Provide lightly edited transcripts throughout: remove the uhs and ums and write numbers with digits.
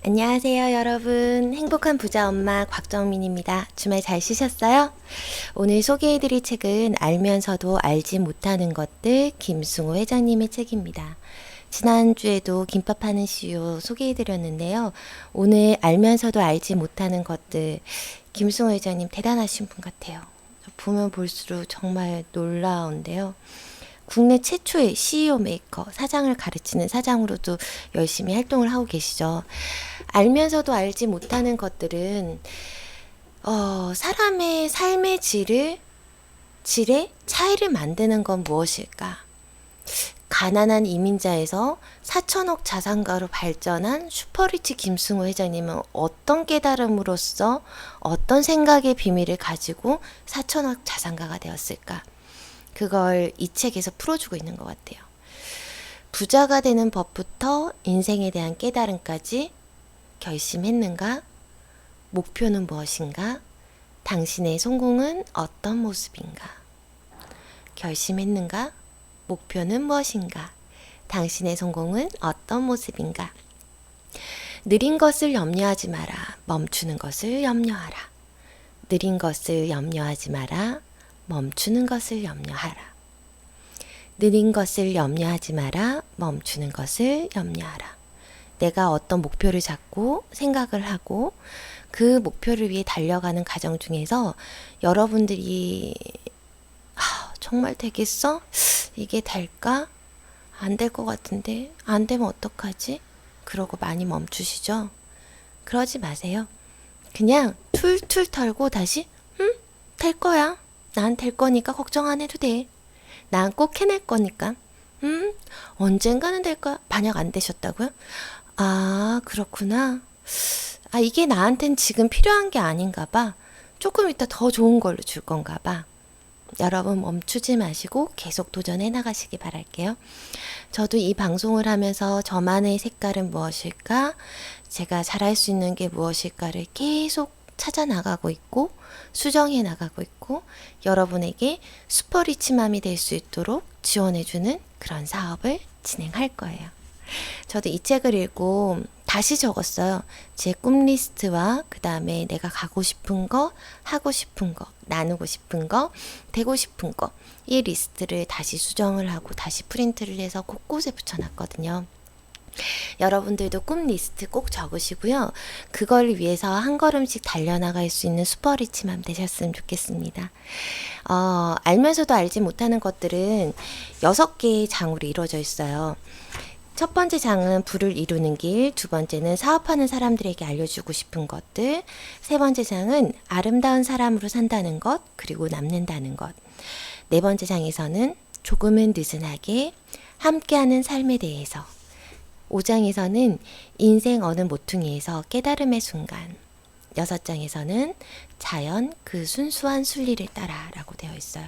안녕하세요, 여러분. 행복한 부자 엄마 곽정민입니다. 주말 잘 쉬셨어요? 오늘 소개해드릴 책은 알면서도 알지 못하는 것들 김승호 회장님의 책입니다. 지난주에도 김밥하는 CEO 소개해드렸는데요. 오늘 알면서도 알지 못하는 것들 김승호 회장님 대단하신 분 같아요. 보면 볼수록 정말 놀라운데요. 국내 최초의 CEO 메이커, 사장을 가르치는 사장으로도 열심히 활동을 하고 계시죠. 알면서도 알지 못하는 것들은 사람의 삶의 질의 차이를 만드는 건 무엇일까? 가난한 이민자에서 4천억 자산가로 발전한 슈퍼리치 김승호 회장님은 어떤 깨달음으로써 어떤 생각의 비밀을 가지고 4천억 자산가가 되었을까? 그걸 이 책에서 풀어주고 있는 것 같아요. 부자가 되는 법부터 인생에 대한 깨달음까지 결심했는가? 목표는 무엇인가? 당신의 성공은 어떤 모습인가? 결심했는가? 목표는 무엇인가? 당신의 성공은 어떤 모습인가? 느린 것을 염려하지 마라. 멈추는 것을 염려하라. 느린 것을 염려하지 마라. 멈추는 것을 염려하라. 느린 것을 염려하지 마라. 멈추는 것을 염려하라. 내가 어떤 목표를 잡고 생각을 하고 그 목표를 위해 달려가는 과정 중에서 여러분들이 정말 되겠어? 이게 될까? 안 될 것 같은데 안 되면 어떡하지? 그러고 많이 멈추시죠? 그러지 마세요. 그냥 툴툴 털고 다시 될 거야. 난 될 거니까 걱정 안 해도 돼. 난 꼭 해낼 거니까. 언젠가는 될 거야. 만약 안 되셨다고요? 아, 그렇구나. 이게 나한텐 지금 필요한 게 아닌가 봐. 조금 이따 더 좋은 걸로 줄 건가 봐. 여러분 멈추지 마시고 계속 도전해 나가시기 바랄게요. 저도 이 방송을 하면서 저만의 색깔은 무엇일까? 제가 잘할 수 있는 게 무엇일까를 계속 찾아 나가고 있고 수정해 나가고 있고 여러분에게 슈퍼리치맘이 될 수 있도록 지원해주는 그런 사업을 진행할 거예요. 저도 이 책을 읽고 다시 적었어요. 제 꿈 리스트와 그 다음에 내가 가고 싶은 거, 하고 싶은 거, 나누고 싶은 거, 되고 싶은 거, 이 리스트를 다시 수정을 하고 다시 프린트를 해서 곳곳에 붙여놨거든요. 여러분들도 꿈 리스트 꼭 적으시고요. 그걸 위해서 한 걸음씩 달려나갈 수 있는 슈퍼리치맘 되셨으면 좋겠습니다. 알면서도 알지 못하는 것들은 6개의 장으로 이루어져 있어요. 첫 번째 장은 부를 이루는 길, 두 번째는 사업하는 사람들에게 알려주고 싶은 것들, 세 번째 장은 아름다운 사람으로 산다는 것, 그리고 남는다는 것. 네 번째 장에서는 조금은 느슨하게 함께하는 삶에 대해서, 5장에서는 인생 어느 모퉁이에서 깨달음의 순간, 6장에서는 자연 그 순수한 순리를 따라 라고 되어 있어요.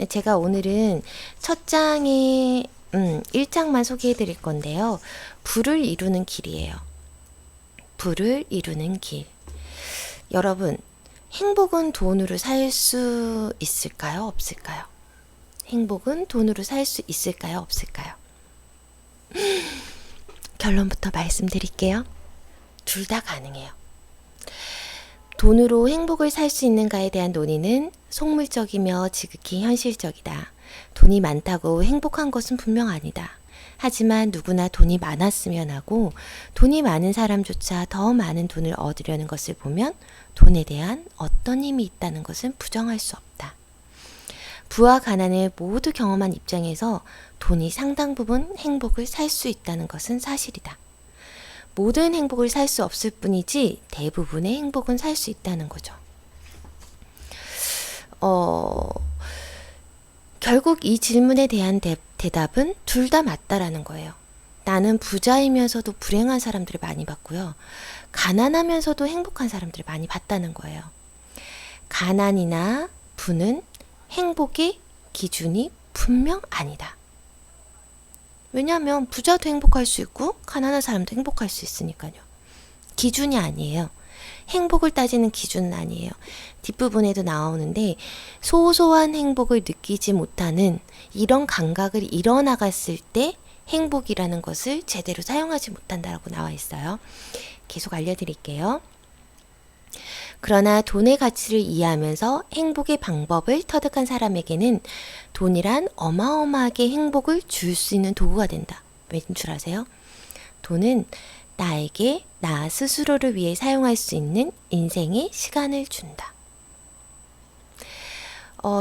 제가 오늘은 첫 장에 1장만 소개해 드릴 건데요. 부를 이루는 길이에요. 부를 이루는 길. 여러분, 행복은 돈으로 살 수 있을까요? 없을까요? 행복은 돈으로 살 수 있을까요? 없을까요? 결론부터 말씀드릴게요. 둘 다 가능해요. 돈으로 행복을 살 수 있는가에 대한 논의는 속물적이며 지극히 현실적이다. 돈이 많다고 행복한 것은 분명 아니다. 하지만 누구나 돈이 많았으면 하고 돈이 많은 사람조차 더 많은 돈을 얻으려는 것을 보면 돈에 대한 어떤 힘이 있다는 것은 부정할 수 없다. 부와 가난을 모두 경험한 입장에서 돈이 상당 부분 행복을 살 수 있다는 것은 사실이다. 모든 행복을 살 수 없을 뿐이지 대부분의 행복은 살 수 있다는 거죠. 결국 이 질문에 대한 대답은 둘 다 맞다라는 거예요. 나는 부자이면서도 불행한 사람들을 많이 봤고요. 가난하면서도 행복한 사람들을 많이 봤다는 거예요. 가난이나 부는 행복의 기준이 분명 아니다. 왜냐하면 부자도 행복할 수 있고 가난한 사람도 행복할 수 있으니까요. 기준이 아니에요. 행복을 따지는 기준은 아니에요. 뒷부분에도 나오는데 소소한 행복을 느끼지 못하는 이런 감각을 이뤄나갔을 때 행복이라는 것을 제대로 사용하지 못한다라고 나와 있어요. 계속 알려드릴게요. 그러나 돈의 가치를 이해하면서 행복의 방법을 터득한 사람에게는 돈이란 어마어마하게 행복을 줄 수 있는 도구가 된다. 왠 줄 아세요? 돈은 나에게 나 스스로를 위해 사용할 수 있는 인생의 시간을 준다.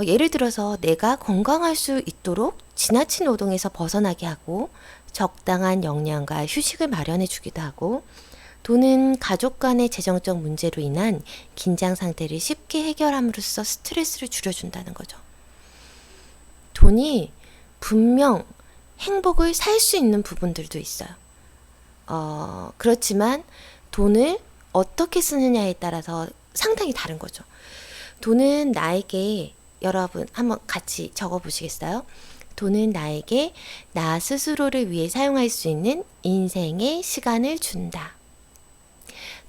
예를 들어서 내가 건강할 수 있도록 지나친 노동에서 벗어나게 하고 적당한 영양과 휴식을 마련해 주기도 하고, 돈은 가족 간의 재정적 문제로 인한 긴장 상태를 쉽게 해결함으로써 스트레스를 줄여준다는 거죠. 돈이 분명 행복을 살 수 있는 부분들도 있어요. 그렇지만 돈을 어떻게 쓰느냐에 따라서 상당히 다른 거죠. 돈은 나에게, 여러분 한번 같이 적어 보시겠어요? 돈은 나에게 나 스스로를 위해 사용할 수 있는 인생의 시간을 준다.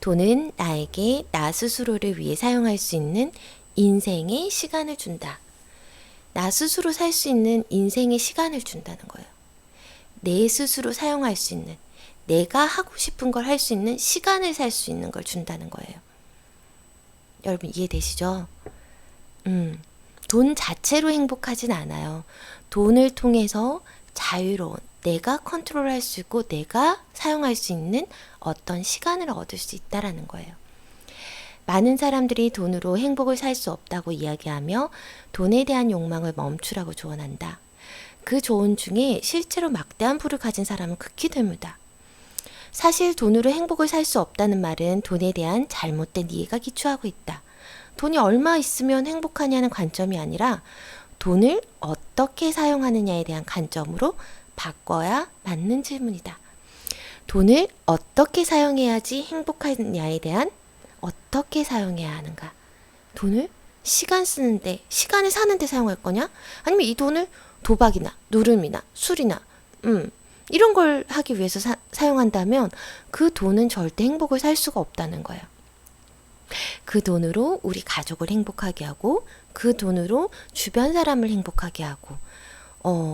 돈은 나에게 나 스스로를 위해 사용할 수 있는 인생의 시간을 준다. 나 스스로 살 수 있는 인생의 시간을 준다는 거예요. 내 스스로 사용할 수 있는, 내가 하고 싶은 걸 할 수 있는 시간을 살 수 있는 걸 준다는 거예요. 여러분 이해되시죠? 돈 자체로 행복하진 않아요. 돈을 통해서 자유로운, 내가 컨트롤할 수 있고 내가 사용할 수 있는 어떤 시간을 얻을 수 있다라는 거예요. 많은 사람들이 돈으로 행복을 살 수 없다고 이야기하며 돈에 대한 욕망을 멈추라고 조언한다. 그 조언 중에 실제로 막대한 부를 가진 사람은 극히 드물다. 사실 돈으로 행복을 살 수 없다는 말은 돈에 대한 잘못된 이해가 기초하고 있다. 돈이 얼마 있으면 행복하냐는 관점이 아니라 돈을 어떻게 사용하느냐에 대한 관점으로 바꿔야 맞는 질문이다. 돈을 어떻게 사용해야지 행복하냐에 대한, 어떻게 사용해야 하는가. 돈을 시간 쓰는데, 시간을 사는데 사용할 거냐? 아니면 이 돈을 도박이나 누름이나 술이나 이런 걸 하기 위해서 사용한다면 그 돈은 절대 행복을 살 수가 없다는 거예요. 그 돈으로 우리 가족을 행복하게 하고 그 돈으로 주변 사람을 행복하게 하고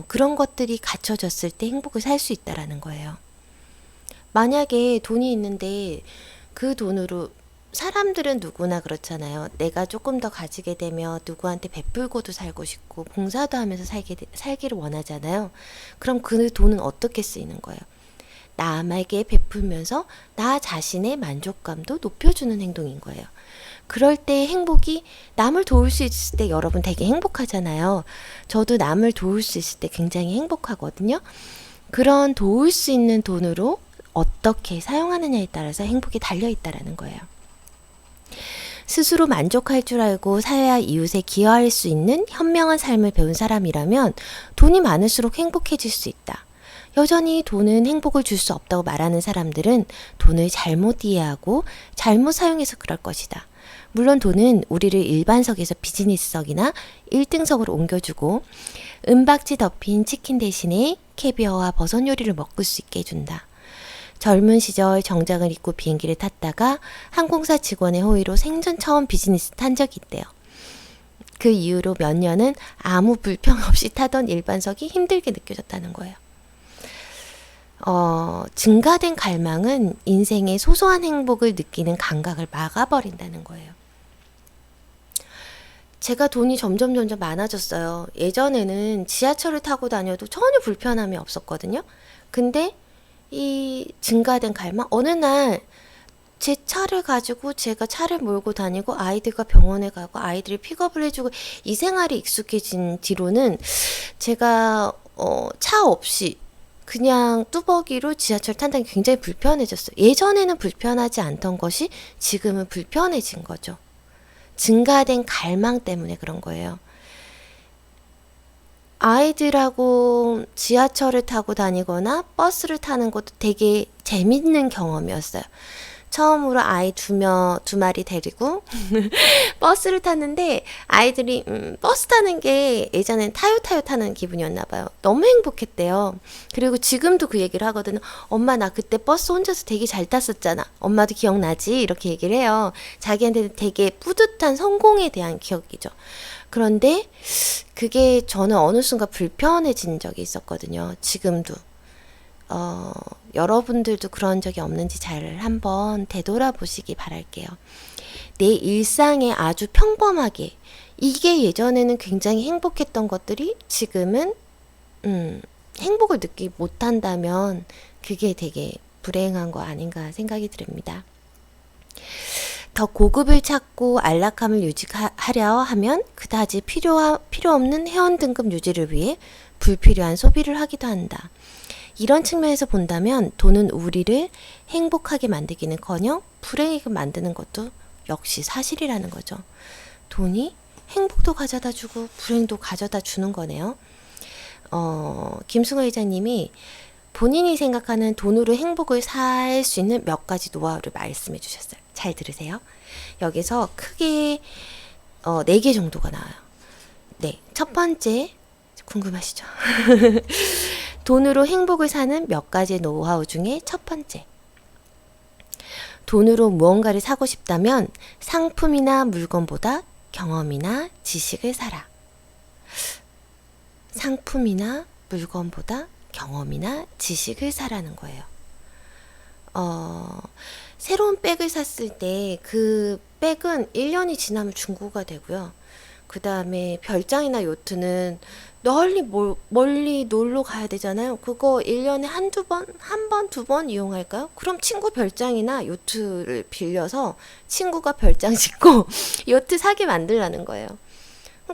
그런 것들이 갖춰졌을 때 행복을 살 수 있다라는 거예요. 만약에 돈이 있는데 그 돈으로, 사람들은 누구나 그렇잖아요. 내가 조금 더 가지게 되면 누구한테 베풀고도 살고 싶고 봉사도 하면서 살기를 원하잖아요. 그럼 그 돈은 어떻게 쓰이는 거예요? 남에게 베풀면서 나 자신의 만족감도 높여주는 행동인 거예요. 그럴 때 행복이, 남을 도울 수 있을 때 여러분 되게 행복하잖아요. 저도 남을 도울 수 있을 때 굉장히 행복하거든요. 그런 도울 수 있는 돈으로 어떻게 사용하느냐에 따라서 행복이 달려있다라는 거예요. 스스로 만족할 줄 알고 사회와 이웃에 기여할 수 있는 현명한 삶을 배운 사람이라면 돈이 많을수록 행복해질 수 있다. 여전히 돈은 행복을 줄 수 없다고 말하는 사람들은 돈을 잘못 이해하고 잘못 사용해서 그럴 것이다. 물론 돈은 우리를 일반석에서 비즈니스석이나 1등석으로 옮겨주고 은박지 덮인 치킨 대신에 캐비어와 버섯 요리를 먹을 수 있게 해준다. 젊은 시절 정장을 입고 비행기를 탔다가 항공사 직원의 호의로 생전 처음 비즈니스 탄 적이 있대요. 그 이후로 몇 년은 아무 불평 없이 타던 일반석이 힘들게 느껴졌다는 거예요. 증가된 갈망은 인생의 소소한 행복을 느끼는 감각을 막아버린다는 거예요. 제가 돈이 점점 많아졌어요. 예전에는 지하철을 타고 다녀도 전혀 불편함이 없었거든요. 근데 이 증가된 갈망, 어느 날 제 차를 가지고 제가 차를 몰고 다니고 아이들과 병원에 가고 아이들이 픽업을 해주고 이 생활이 익숙해진 뒤로는 제가 차 없이 그냥 뚜벅이로 지하철 탄다는 게 굉장히 불편해졌어요. 예전에는 불편하지 않던 것이 지금은 불편해진 거죠. 증가된 갈망 때문에 그런 거예요. 아이들하고 지하철을 타고 다니거나 버스를 타는 것도 되게 재밌는 경험이었어요. 처음으로 아이 두 마리 데리고 버스를 탔는데 아이들이 버스 타는 게 예전엔 타요 타는 기분이었나 봐요. 너무 행복했대요. 그리고 지금도 그 얘기를 하거든요. 엄마 나 그때 버스 혼자서 되게 잘 탔었잖아. 엄마도 기억나지? 이렇게 얘기를 해요. 자기한테는 되게 뿌듯한 성공에 대한 기억이죠. 그런데 그게 저는 어느 순간 불편해진 적이 있었거든요. 지금도. 여러분들도 그런 적이 없는지 잘 한번 되돌아보시기 바랄게요. 내 일상에 아주 평범하게, 이게 예전에는 굉장히 행복했던 것들이 지금은 행복을 느끼지 못한다면 그게 되게 불행한 거 아닌가 생각이 듭니다. 더 고급을 찾고 안락함을 유지하려 하면 그다지 필요 없는 회원 등급 유지를 위해 불필요한 소비를 하기도 한다. 이런 측면에서 본다면 돈은 우리를 행복하게 만들기는커녕 불행하게 만드는 것도 역시 사실이라는 거죠. 돈이 행복도 가져다 주고 불행도 가져다 주는 거네요. 김승호 회장님이 본인이 생각하는 돈으로 행복을 살 수 있는 몇 가지 노하우를 말씀해 주셨어요. 잘 들으세요. 여기서 크게 4개 정도가 나와요. 네, 첫 번째 궁금하시죠? 돈으로 행복을 사는 몇 가지 노하우 중에 첫 번째. 돈으로 무언가를 사고 싶다면 상품이나 물건보다 경험이나 지식을 사라. 상품이나 물건보다 경험이나 지식을 사라는 거예요. 새로운 백을 샀을 때 그 백은 1년이 지나면 중고가 되고요. 그 다음에 별장이나 요트는 멀리 놀러 가야 되잖아요. 그거 1년에 한 번, 두 번 이용할까요? 그럼 친구 별장이나 요트를 빌려서 친구가 별장 짓고 요트 사게 만들라는 거예요.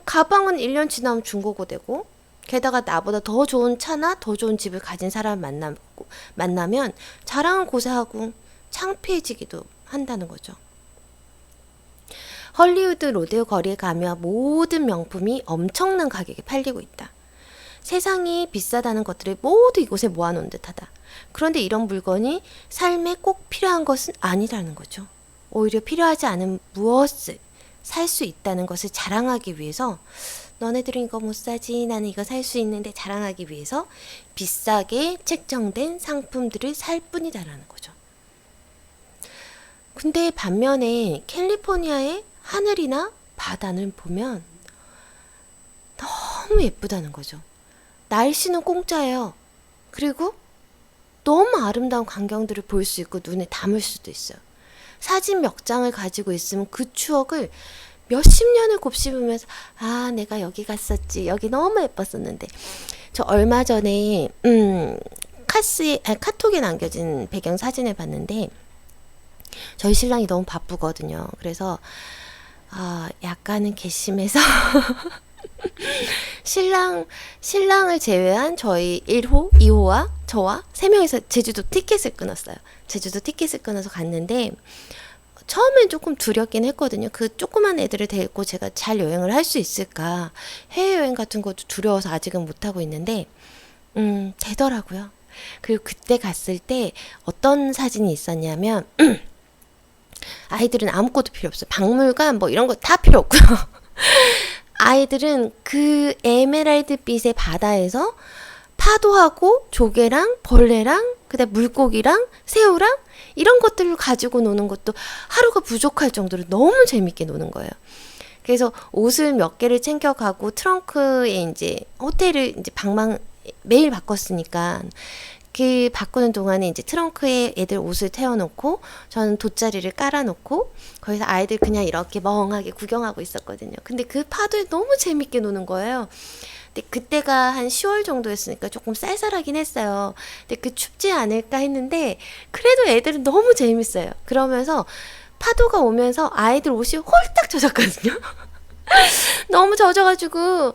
가방은 1년 지나면 중고가 되고, 게다가 나보다 더 좋은 차나 더 좋은 집을 가진 사람 만나면 자랑을 고사하고 창피해지기도 한다는 거죠. 헐리우드 로데오 거리에 가면 모든 명품이 엄청난 가격에 팔리고 있다. 세상이 비싸다는 것들을 모두 이곳에 모아놓은 듯하다. 그런데 이런 물건이 삶에 꼭 필요한 것은 아니라는 거죠. 오히려 필요하지 않은 무엇을 살 수 있다는 것을 자랑하기 위해서, 너네들은 이거 못 사지, 나는 이거 살 수 있는데 자랑하기 위해서 비싸게 책정된 상품들을 살 뿐이다라는 거죠. 근데 반면에 캘리포니아의 하늘이나 바다를 보면 너무 예쁘다는 거죠. 날씨는 공짜예요. 그리고 너무 아름다운 광경들을 볼 수 있고 눈에 담을 수도 있어요. 사진 몇 장을 가지고 있으면 그 추억을 몇십 년을 곱씹으면서, 아, 내가 여기 갔었지, 여기 너무 예뻤었는데. 저 얼마 전에 카톡에 남겨진 배경 사진을 봤는데, 저희 신랑이 너무 바쁘거든요. 그래서 약간은 괘씸해서 신랑을 제외한 저희 1호, 2호와 저와 3명이서 제주도 티켓을 끊었어요. 제주도 티켓을 끊어서 갔는데, 처음엔 조금 두렵긴 했거든요. 그 조그만 애들을 데리고 제가 잘 여행을 할 수 있을까. 해외여행 같은 것도 두려워서 아직은 못하고 있는데, 되더라고요. 그리고 그때 갔을 때 어떤 사진이 있었냐면, 아이들은 아무것도 필요 없어요. 박물관 뭐 이런 거 다 필요 없고요. 아이들은 그 에메랄드빛의 바다에서 파도하고 조개랑 벌레랑 그다음 물고기랑 새우랑 이런 것들을 가지고 노는 것도 하루가 부족할 정도로 너무 재밌게 노는 거예요. 그래서 옷을 몇 개를 챙겨가고 트렁크에 이제 호텔을 이제 방만 매일 바꿨으니까 그 바꾸는 동안에 이제 트렁크에 애들 옷을 태워놓고 저는 돗자리를 깔아놓고 거기서 아이들 그냥 이렇게 멍하게 구경하고 있었거든요. 근데 그 파도에 너무 재밌게 노는 거예요. 근데 그때가 한 10월 정도였으니까 조금 쌀쌀하긴 했어요. 근데 그 춥지 않을까 했는데 그래도 애들은 너무 재밌어요. 그러면서 파도가 오면서 아이들 옷이 홀딱 젖었거든요. 너무 젖어가지고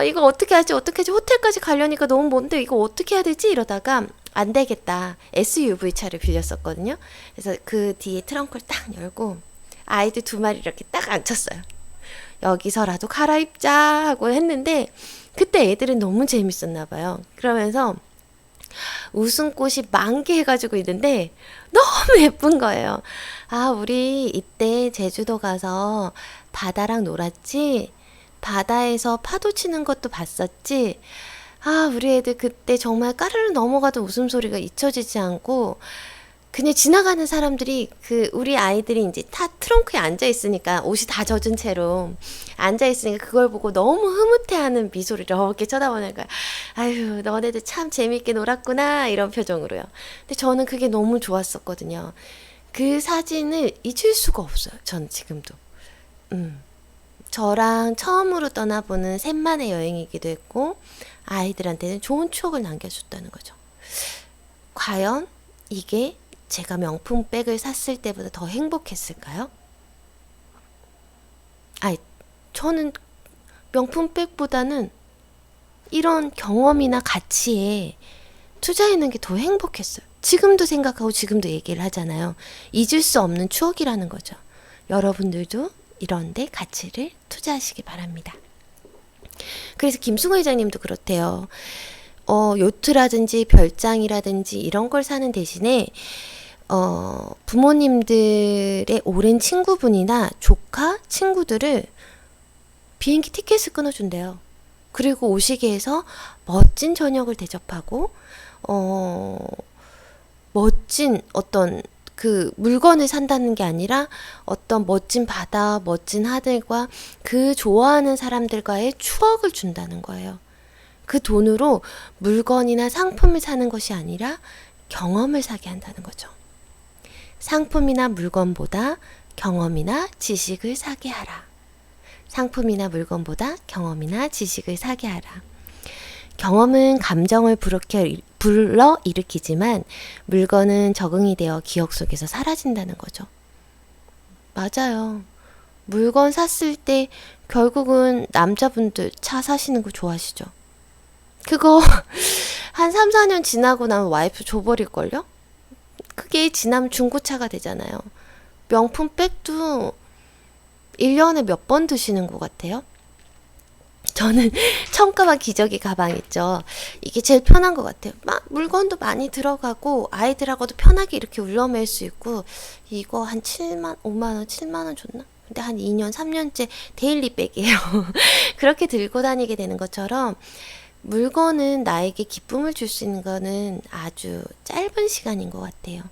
이거 어떻게 하지 호텔까지 가려니까 너무 먼데 이거 어떻게 해야 되지 이러다가 안 되겠다. SUV 차를 빌렸었거든요. 그래서 그 뒤에 트렁크를 딱 열고 아이들 2마리 이렇게 딱 앉혔어요. 여기서라도 갈아입자 하고 했는데 그때 애들은 너무 재밌었나 봐요. 그러면서 웃음꽃이 만개해가지고 있는데 너무 예쁜 거예요. 아, 우리 이때 제주도 가서 바다랑 놀았지? 바다에서 파도 치는 것도 봤었지? 아, 우리 애들 그때 정말 까르르 넘어가던 웃음소리가 잊혀지지 않고 그냥 지나가는 사람들이 우리 아이들이 이제 다 트렁크에 앉아 있으니까 옷이 다 젖은 채로 앉아 있으니까 그걸 보고 너무 흐뭇해하는 미소를 이렇게 쳐다보는 거야. 아유, 너네들 참 재밌게 놀았구나 이런 표정으로요. 근데 저는 그게 너무 좋았었거든요. 그 사진을 잊을 수가 없어요. 전 지금도. 저랑 처음으로 떠나보는 셋만의 여행이기도 했고 아이들한테는 좋은 추억을 남겨줬다는 거죠. 과연 이게 제가 명품 백을 샀을 때보다 더 행복했을까요? 저는 명품 백보다는 이런 경험이나 가치에 투자하는 게 더 행복했어요. 지금도 생각하고 지금도 얘기를 하잖아요. 잊을 수 없는 추억이라는 거죠. 여러분들도 이런데 가치를 투자하시기 바랍니다. 그래서 김승호 회장님도 그렇대요. 요트라든지 별장이라든지 이런 걸 사는 대신에 부모님들의 오랜 친구분이나 조카, 친구들을 비행기 티켓을 끊어준대요. 그리고 오시게 해서 멋진 저녁을 대접하고 멋진 어떤 그 물건을 산다는 게 아니라 어떤 멋진 바다, 멋진 하늘과 그 좋아하는 사람들과의 추억을 준다는 거예요. 그 돈으로 물건이나 상품을 사는 것이 아니라 경험을 사게 한다는 거죠. 상품이나 물건보다 경험이나 지식을 사게 하라. 상품이나 물건보다 경험이나 지식을 사게 하라. 경험은 감정을 불러일으키지만 물건은 적응이 되어 기억 속에서 사라진다는 거죠. 맞아요. 물건 샀을 때 결국은 남자분들 차 사시는 거 좋아하시죠? 그거 한 3, 4년 지나고 나면 와이프 줘버릴걸요? 그게 지나면 중고차가 되잖아요. 명품 백도 1년에 몇 번 드시는 것 같아요? 저는 청가만 기저귀 가방 있죠. 이게 제일 편한 것 같아요. 물건도 많이 들어가고 아이들하고도 편하게 이렇게 울려맬 수 있고 이거 한 5만원, 7만원 줬나? 근데 한 2년, 3년째 데일리 백이에요. 그렇게 들고 다니게 되는 것처럼 물건은 나에게 기쁨을 줄 수 있는 거는 아주 짧은 시간인 것 같아요.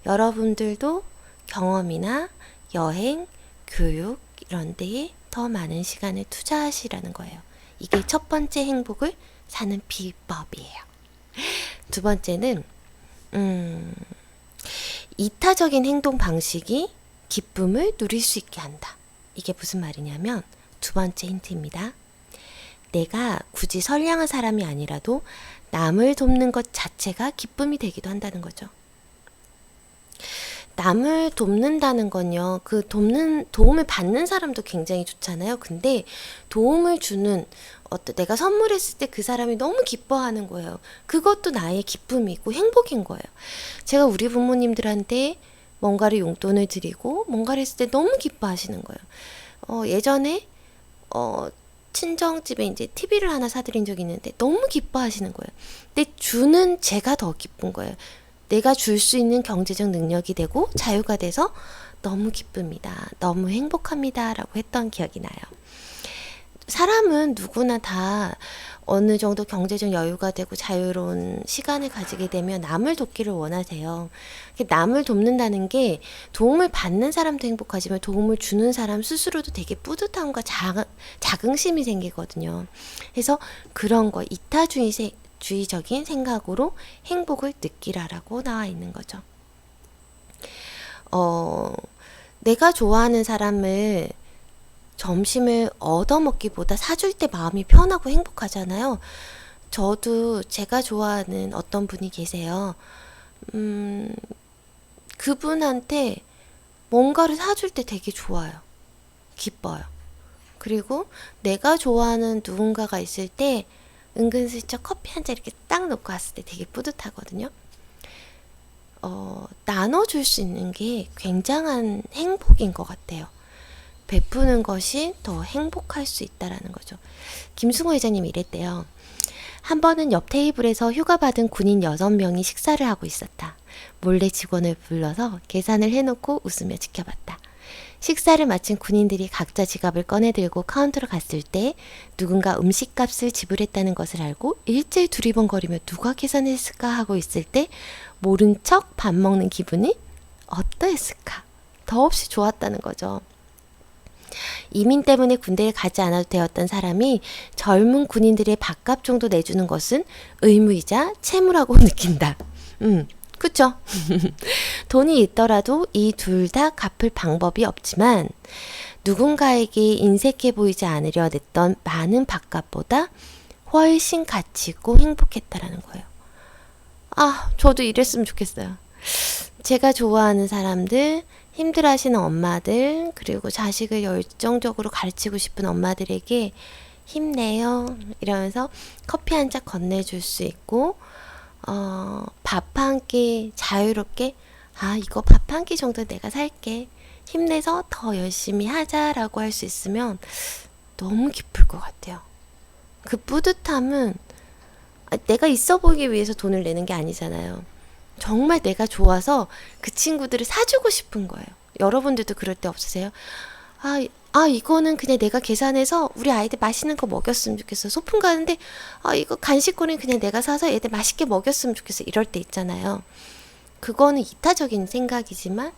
여러분들도 경험이나 여행, 교육 이런 데에 더 많은 시간을 투자하시라는 거예요. 이게 첫 번째 행복을 사는 비법이에요. 두 번째는 이타적인 행동 방식이 기쁨을 누릴 수 있게 한다. 이게 무슨 말이냐면 두 번째 힌트입니다. 내가 굳이 선량한 사람이 아니라도 남을 돕는 것 자체가 기쁨이 되기도 한다는 거죠. 남을 돕는다는 건요, 도움을 받는 사람도 굉장히 좋잖아요. 근데 도움을 주는, 내가 선물했을 때 그 사람이 너무 기뻐하는 거예요. 그것도 나의 기쁨이고 행복인 거예요. 제가 우리 부모님들한테 뭔가를 용돈을 드리고 뭔가를 했을 때 너무 기뻐하시는 거예요. 예전에, 친정집에 이제 TV를 하나 사드린 적이 있는데 너무 기뻐하시는 거예요. 근데 주는 제가 더 기쁜 거예요. 내가 줄 수 있는 경제적 능력이 되고 자유가 돼서 너무 기쁩니다. 너무 행복합니다. 라고 했던 기억이 나요. 사람은 누구나 다 어느 정도 경제적 여유가 되고 자유로운 시간을 가지게 되면 남을 돕기를 원하세요. 남을 돕는다는 게 도움을 받는 사람도 행복하지만 도움을 주는 사람 스스로도 되게 뿌듯함과 자긍심이 생기거든요. 그래서 그런 거 이타주의적인 생각으로 행복을 느끼라라고 나와 있는 거죠. 내가 좋아하는 사람을 점심을 얻어먹기보다 사줄 때 마음이 편하고 행복하잖아요. 저도 제가 좋아하는 어떤 분이 계세요. 그분한테 뭔가를 사줄 때 되게 좋아요. 기뻐요. 그리고 내가 좋아하는 누군가가 있을 때 은근슬쩍 커피 한 잔 이렇게 딱 놓고 왔을 때 되게 뿌듯하거든요. 나눠줄 수 있는 게 굉장한 행복인 것 같아요. 베푸는 것이 더 행복할 수 있다라는 거죠. 김승호 회장님이 이랬대요. 한 번은 옆 테이블에서 휴가받은 군인 6명이 식사를 하고 있었다. 몰래 직원을 불러서 계산을 해놓고 웃으며 지켜봤다. 식사를 마친 군인들이 각자 지갑을 꺼내들고 카운터로 갔을 때 누군가 음식값을 지불했다는 것을 알고 일제히 두리번거리며 누가 계산했을까 하고 있을 때 모른 척 밥 먹는 기분이 어떠했을까? 더없이 좋았다는 거죠. 이민 때문에 군대에 가지 않아도 되었던 사람이 젊은 군인들의 밥값 정도 내주는 것은 의무이자 채무라고 느낀다. 그쵸? 돈이 있더라도 이 둘 다 갚을 방법이 없지만 누군가에게 인색해 보이지 않으려 냈던 많은 밥값보다 훨씬 가치 있고 행복했다라는 거예요. 아, 저도 이랬으면 좋겠어요. 제가 좋아하는 사람들, 힘들어하시는 엄마들, 그리고 자식을 열정적으로 가르치고 싶은 엄마들에게 힘내요 이러면서 커피 한 잔 건네줄 수 있고 밥 한 끼 자유롭게 이거 밥 한 끼 정도 내가 살게 힘내서 더 열심히 하자라고 할 수 있으면 너무 기쁠 것 같아요. 그 뿌듯함은 내가 있어 보이기 위해서 돈을 내는 게 아니잖아요. 정말 내가 좋아서 그 친구들을 사주고 싶은 거예요. 여러분들도 그럴 때 없으세요? 이거는 그냥 내가 계산해서 우리 아이들 맛있는 거 먹였으면 좋겠어. 소풍 가는데 이거 간식거리는 그냥 내가 사서 애들 맛있게 먹였으면 좋겠어. 이럴 때 있잖아요. 그거는 이타적인 생각이지만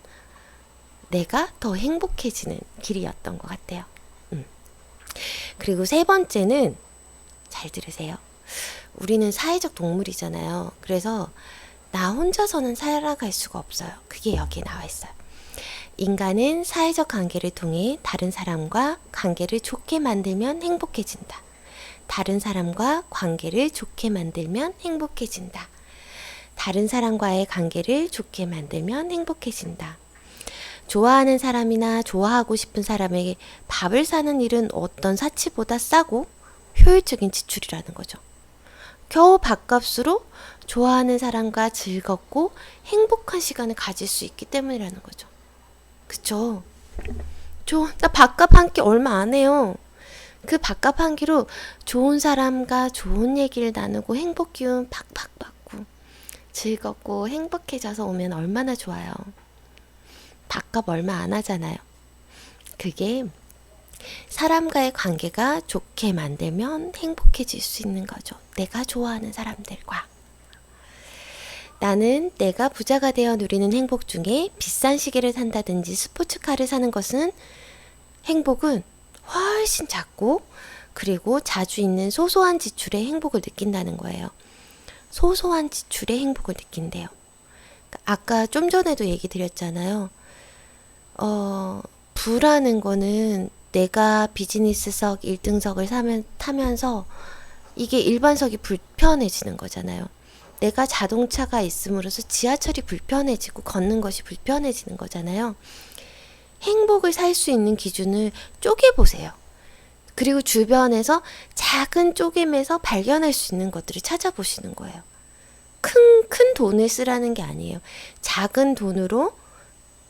내가 더 행복해지는 길이었던 것 같아요. 그리고 세 번째는 잘 들으세요. 우리는 사회적 동물이잖아요. 그래서 나 혼자서는 살아갈 수가 없어요. 그게 여기에 나와 있어요. 인간은 사회적 관계를 통해 다른 사람과 관계를 좋게 만들면 행복해진다. 다른 사람과 관계를 좋게 만들면 행복해진다. 다른 사람과의 관계를 좋게 만들면 행복해진다. 좋아하는 사람이나 좋아하고 싶은 사람에게 밥을 사는 일은 어떤 사치보다 싸고 효율적인 지출이라는 거죠. 겨우 밥값으로 좋아하는 사람과 즐겁고 행복한 시간을 가질 수 있기 때문이라는 거죠. 그쵸? 나 밥값 한 끼 얼마 안 해요. 그 밥값 한 끼로 좋은 사람과 좋은 얘기를 나누고 행복 기운 팍팍 받고 즐겁고 행복해져서 오면 얼마나 좋아요. 밥값 얼마 안 하잖아요. 그게 사람과의 관계가 좋게 만들면 행복해질 수 있는 거죠. 내가 좋아하는 사람들과. 나는 내가 부자가 되어 누리는 행복 중에 비싼 시계를 산다든지 스포츠카를 사는 것은 행복은 훨씬 작고 그리고 자주 있는 소소한 지출의 행복을 느낀다는 거예요. 소소한 지출의 행복을 느낀대요. 아까 좀 전에도 얘기 드렸잖아요. 부라는 거는 내가 비즈니스석 1등석을 타면서 이게 일반석이 불편해지는 거잖아요. 내가 자동차가 있음으로써 지하철이 불편해지고 걷는 것이 불편해지는 거잖아요. 행복을 살 수 있는 기준을 쪼개보세요. 그리고 주변에서 작은 쪼개면서 발견할 수 있는 것들을 찾아보시는 거예요. 큰 돈을 쓰라는 게 아니에요. 작은 돈으로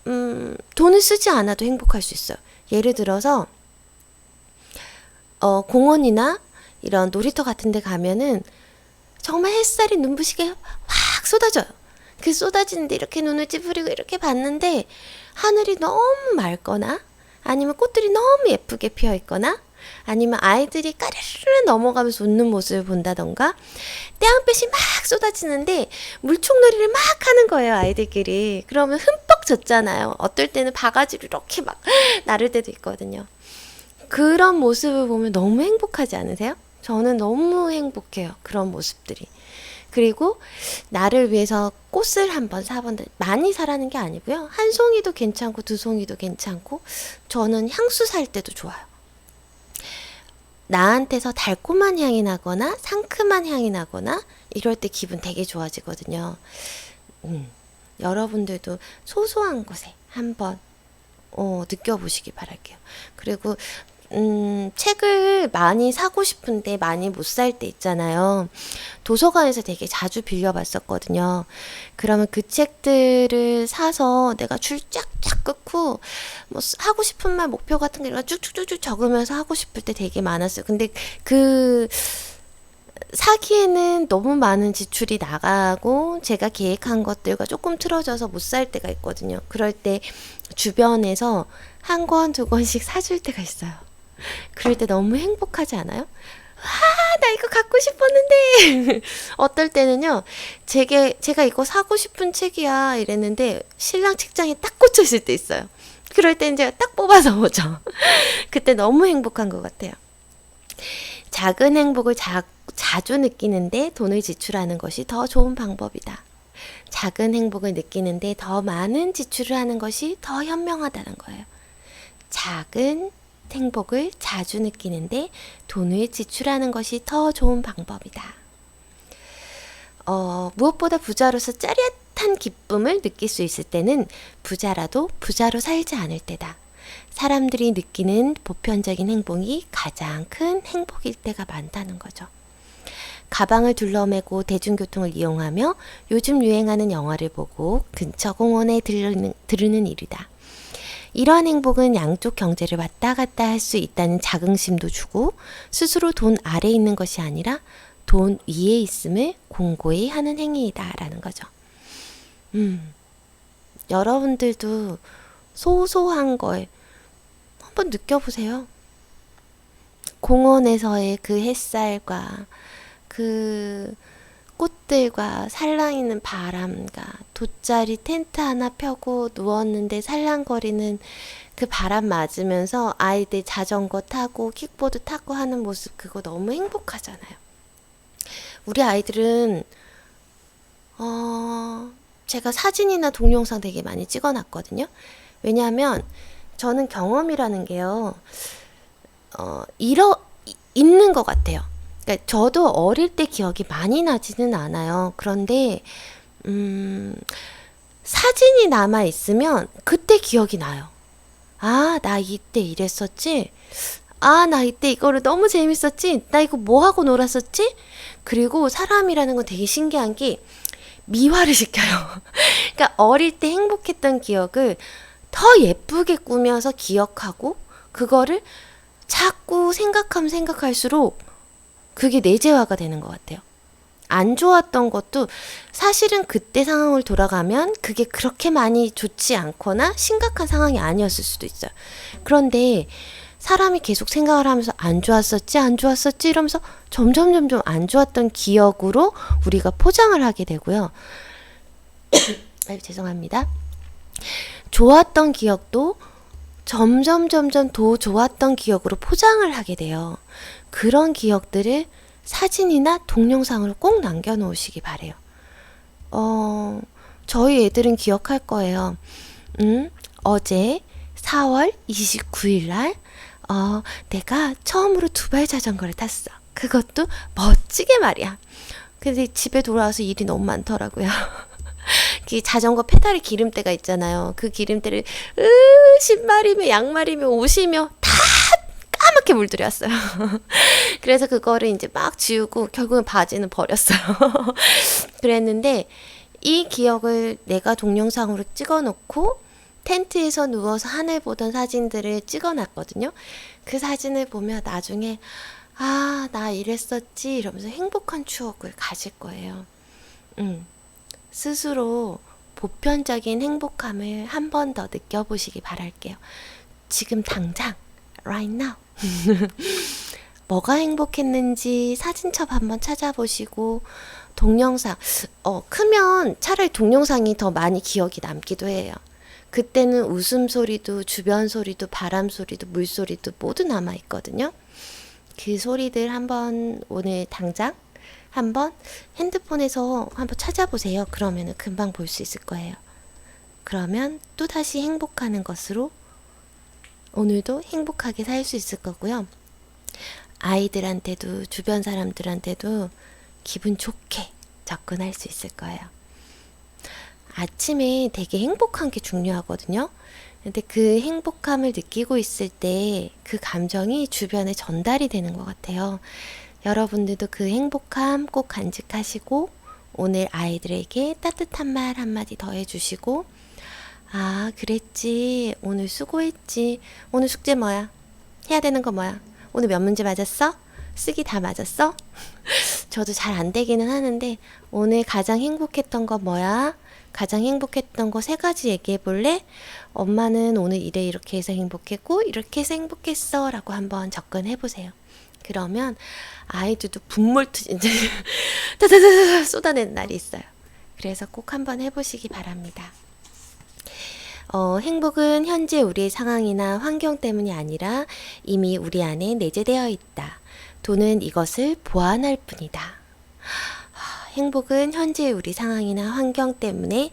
돈을 쓰지 않아도 행복할 수 있어요. 예를 들어서 공원이나 이런 놀이터 같은 데 가면은 정말 햇살이 눈부시게 확 쏟아져요. 그 쏟아지는데 이렇게 눈을 찌푸리고 이렇게 봤는데 하늘이 너무 맑거나 아니면 꽃들이 너무 예쁘게 피어 있거나 아니면 아이들이 까르르 넘어가면서 웃는 모습을 본다던가 떼양볕이 막 쏟아지는데 물총놀이를 막 하는 거예요, 아이들끼리. 그러면 흠뻑 젖잖아요. 어떨 때는 바가지로 이렇게 막 나를 때도 있거든요. 그런 모습을 보면 너무 행복하지 않으세요? 저는 너무 행복해요. 그런 모습들이. 그리고 나를 위해서 꽃을 한번 사본다. 많이 사라는 게 아니고요. 한 송이도 괜찮고 두 송이도 괜찮고 저는 향수 살 때도 좋아요. 나한테서 달콤한 향이 나거나 상큼한 향이 나거나 이럴 때 기분 되게 좋아지거든요. 여러분들도 소소한 곳에 한번 느껴보시기 바랄게요. 그리고 책을 많이 사고 싶은데 많이 못 살 때 있잖아요. 도서관에서 되게 자주 빌려봤었거든요. 그러면 그 책들을 사서 내가 줄 쫙쫙 끊고 뭐 하고 싶은 말 목표 같은 거 쭉쭉쭉쭉 적으면서 하고 싶을 때 되게 많았어요. 근데 그 사기에는 너무 많은 지출이 나가고 제가 계획한 것들과 조금 틀어져서 못 살 때가 있거든요. 그럴 때 주변에서 한 권, 두 권씩 사줄 때가 있어요. 그럴 때 너무 행복하지 않아요? 나 이거 갖고 싶었는데. 어떨 때는요, 제가 이거 사고 싶은 책이야 이랬는데 신랑 책장에 딱 꽂혀 있을 때 있어요. 그럴 땐 제가 딱 뽑아서 오죠. 그때 너무 행복한 것 같아요. 작은 행복을 자주 느끼는데 돈을 지출하는 것이 더 좋은 방법이다. 작은 행복을 느끼는데 더 많은 지출을 하는 것이 더 현명하다는 거예요. 작은 행복을 자주 느끼는데 돈을 지출하는 것이 더 좋은 방법이다. 무엇보다 부자로서 짜릿한 기쁨을 느낄 수 있을 때는 부자라도 부자로 살지 않을 때다. 사람들이 느끼는 보편적인 행복이 가장 큰 행복일 때가 많다는 거죠. 가방을 둘러매고 대중교통을 이용하며 요즘 유행하는 영화를 보고 근처 공원에 들르는 일이다. 이러한 행복은 양쪽 경제를 왔다 갔다 할 수 있다는 자긍심도 주고 스스로 돈 아래에 있는 것이 아니라 돈 위에 있음을 공고히 하는 행위이다 라는 거죠. 여러분들도 소소한 걸 한번 느껴보세요. 공원에서의 그 햇살과 그 꽃들과 살랑이는 바람과 돗자리 텐트 하나 펴고 누웠는데 살랑거리는 그 바람 맞으면서 아이들 자전거 타고 킥보드 타고 하는 모습, 그거 너무 행복하잖아요. 우리 아이들은 제가 사진이나 동영상 되게 많이 찍어놨거든요. 왜냐하면 저는 경험이라는 게요, 있는 것 같아요. 그러니까 저도 어릴 때 기억이 많이 나지는 않아요. 그런데 사진이 남아 있으면 그때 기억이 나요. 아, 나 이때 이랬었지? 아, 나 이때 이거를 너무 재밌었지? 나 이거 뭐 하고 놀았었지? 그리고 사람이라는 건 되게 신기한 게 미화를 시켜요. 그러니까 어릴 때 행복했던 기억을 더 예쁘게 꾸며서 기억하고 그거를 자꾸 생각하면 생각할수록 그게 내재화가 되는 것 같아요. 안 좋았던 것도 사실은 그때 상황을 돌아가면 그게 그렇게 많이 좋지 않거나 심각한 상황이 아니었을 수도 있어요. 그런데 사람이 계속 생각을 하면서 안 좋았었지 이러면서 점점 안 좋았던 기억으로 우리가 포장을 하게 되고요. 아유, 죄송합니다. 좋았던 기억도 점점 더 좋았던 기억으로 포장을 하게 돼요. 그런 기억들을 사진이나 동영상으로 꼭 남겨놓으시기 바래요. 저희 애들은 기억할 거예요. 어제 4월 29일 날 내가 처음으로 두발 자전거를 탔어. 그것도 멋지게 말이야. 근데 집에 돌아와서 일이 너무 많더라고요. 그 자전거 페달에 기름때가 있잖아요. 그 기름때를 신발이며 양말이며 옷이며 다 까맣게 물들였어요. 그래서 그거를 이제 막 지우고 결국은 바지는 버렸어요. 그랬는데 이 기억을 내가 동영상으로 찍어놓고 텐트에서 누워서 하늘 보던 사진들을 찍어놨거든요. 그 사진을 보면 나중에 아, 나 이랬었지 이러면서 행복한 추억을 가질 거예요. 스스로 보편적인 행복함을 한 번 더 느껴보시기 바랄게요. 지금 당장 right now 뭐가 행복했는지 사진첩 한번 찾아보시고 동영상 크면 차라리 동영상이 더 많이 기억이 남기도 해요. 그때는 웃음소리도 주변 소리도 바람 소리도 물 소리도 모두 남아있거든요. 그 소리들 한번 오늘 당장 한번 핸드폰에서 한번 찾아보세요. 그러면 금방 볼 수 있을 거예요. 그러면 또다시 행복하는 것으로 오늘도 행복하게 살 수 있을 거고요. 아이들한테도 주변 사람들한테도 기분 좋게 접근할 수 있을 거예요. 아침에 되게 행복한 게 중요하거든요. 근데 그 행복함을 느끼고 있을 때 그 감정이 주변에 전달이 되는 것 같아요. 여러분들도 그 행복함 꼭 간직하시고 오늘 아이들에게 따뜻한 말 한마디 더 해주시고 아, 그랬지. 오늘 수고했지. 오늘 숙제 뭐야? 해야 되는 거 뭐야? 오늘 몇 문제 맞았어? 쓰기 다 맞았어? 저도 잘 안 되기는 하는데 오늘 가장 행복했던 거 뭐야? 가장 행복했던 거 3가지 얘기해 볼래? 엄마는 오늘 이렇게 해서 행복했고 이렇게 해서 행복했어 라고 한번 접근해 보세요. 그러면 아이들도 분몰투 이제 다다다다 쏟아내는 날이 있어요. 그래서 꼭 한번 해보시기 바랍니다. 행복은 현재 우리의 상황이나 환경 때문이 아니라 이미 우리 안에 내재되어 있다. 돈은 이것을 보완할 뿐이다. 행복은 현재 우리 상황이나 환경 때문에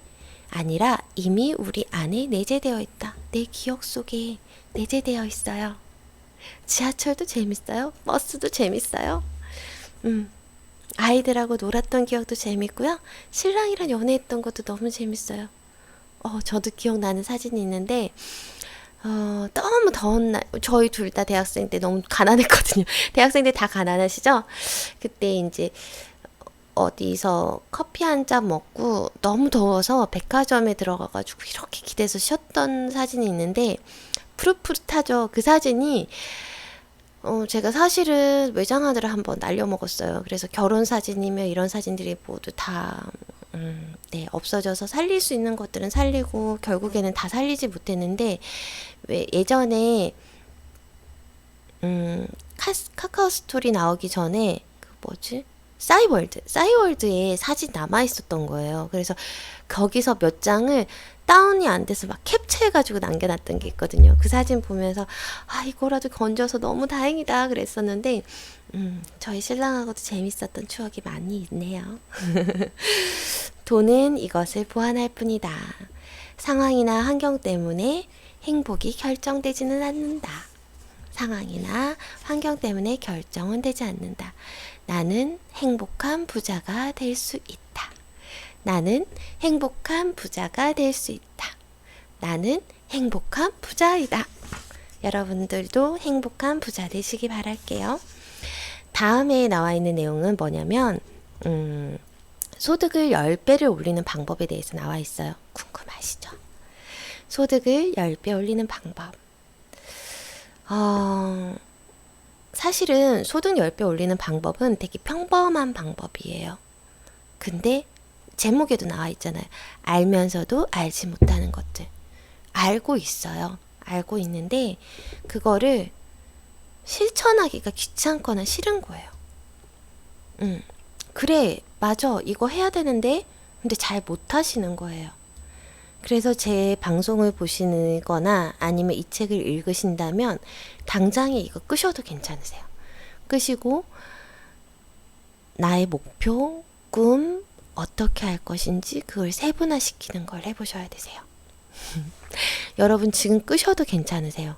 아니라 이미 우리 안에 내재되어 있다. 내 기억 속에 내재되어 있어요. 지하철도 재밌어요. 버스도 재밌어요. 아이들하고 놀았던 기억도 재밌고요. 신랑이랑 연애했던 것도 너무 재밌어요. 저도 기억나는 사진이 있는데 너무 더운 날, 저희 둘 다 대학생 때 너무 가난했거든요. 대학생들 다 가난하시죠? 그때 이제 어디서 커피 한 잔 먹고 너무 더워서 백화점에 들어가가지고 이렇게 기대서 쉬었던 사진이 있는데 푸릇푸릇하죠. 그 사진이 제가 사실은 외장하드를 한번 날려먹었어요. 그래서 결혼 사진이며 이런 사진들이 모두 다 네, 없어져서 살릴 수 있는 것들은 살리고 결국에는 다 살리지 못했는데 왜 예전에 카카오 스토리 나오기 전에 그 뭐지? 싸이월드에 사진 남아 있었던 거예요. 그래서 거기서 몇 장을 다운이 안 돼서 막 캡처해가지고 남겨놨던 게 있거든요. 그 사진 보면서 이거라도 건져서 너무 다행이다 그랬었는데 저희 신랑하고도 재밌었던 추억이 많이 있네요. 돈은 이것을 보완할 뿐이다. 상황이나 환경 때문에 행복이 결정되지는 않는다. 상황이나 환경 때문에 결정은 되지 않는다. 나는 행복한 부자가 될 수 있다. 나는 행복한 부자가 될 수 있다. 나는 행복한 부자이다. 여러분들도 행복한 부자 되시기 바랄게요. 다음에 나와 있는 내용은 뭐냐면 소득을 10배를 올리는 방법에 대해서 나와 있어요. 궁금하시죠? 소득을 10배 올리는 방법. 사실은 소득 10배 올리는 방법은 되게 평범한 방법이에요. 근데 제목에도 나와 있잖아요. 알면서도 알지 못하는 것들. 알고 있어요. 알고 있는데 그거를 실천하기가 귀찮거나 싫은 거예요. 그래, 맞아. 이거 해야 되는데 근데 잘 못하시는 거예요. 그래서 제 방송을 보시거나 아니면 이 책을 읽으신다면 당장에 이거 끄셔도 괜찮으세요. 끄시고 나의 목표, 꿈, 어떻게 할 것인지 그걸 세분화시키는 걸 해보셔야 되세요. 여러분 지금 끄셔도 괜찮으세요.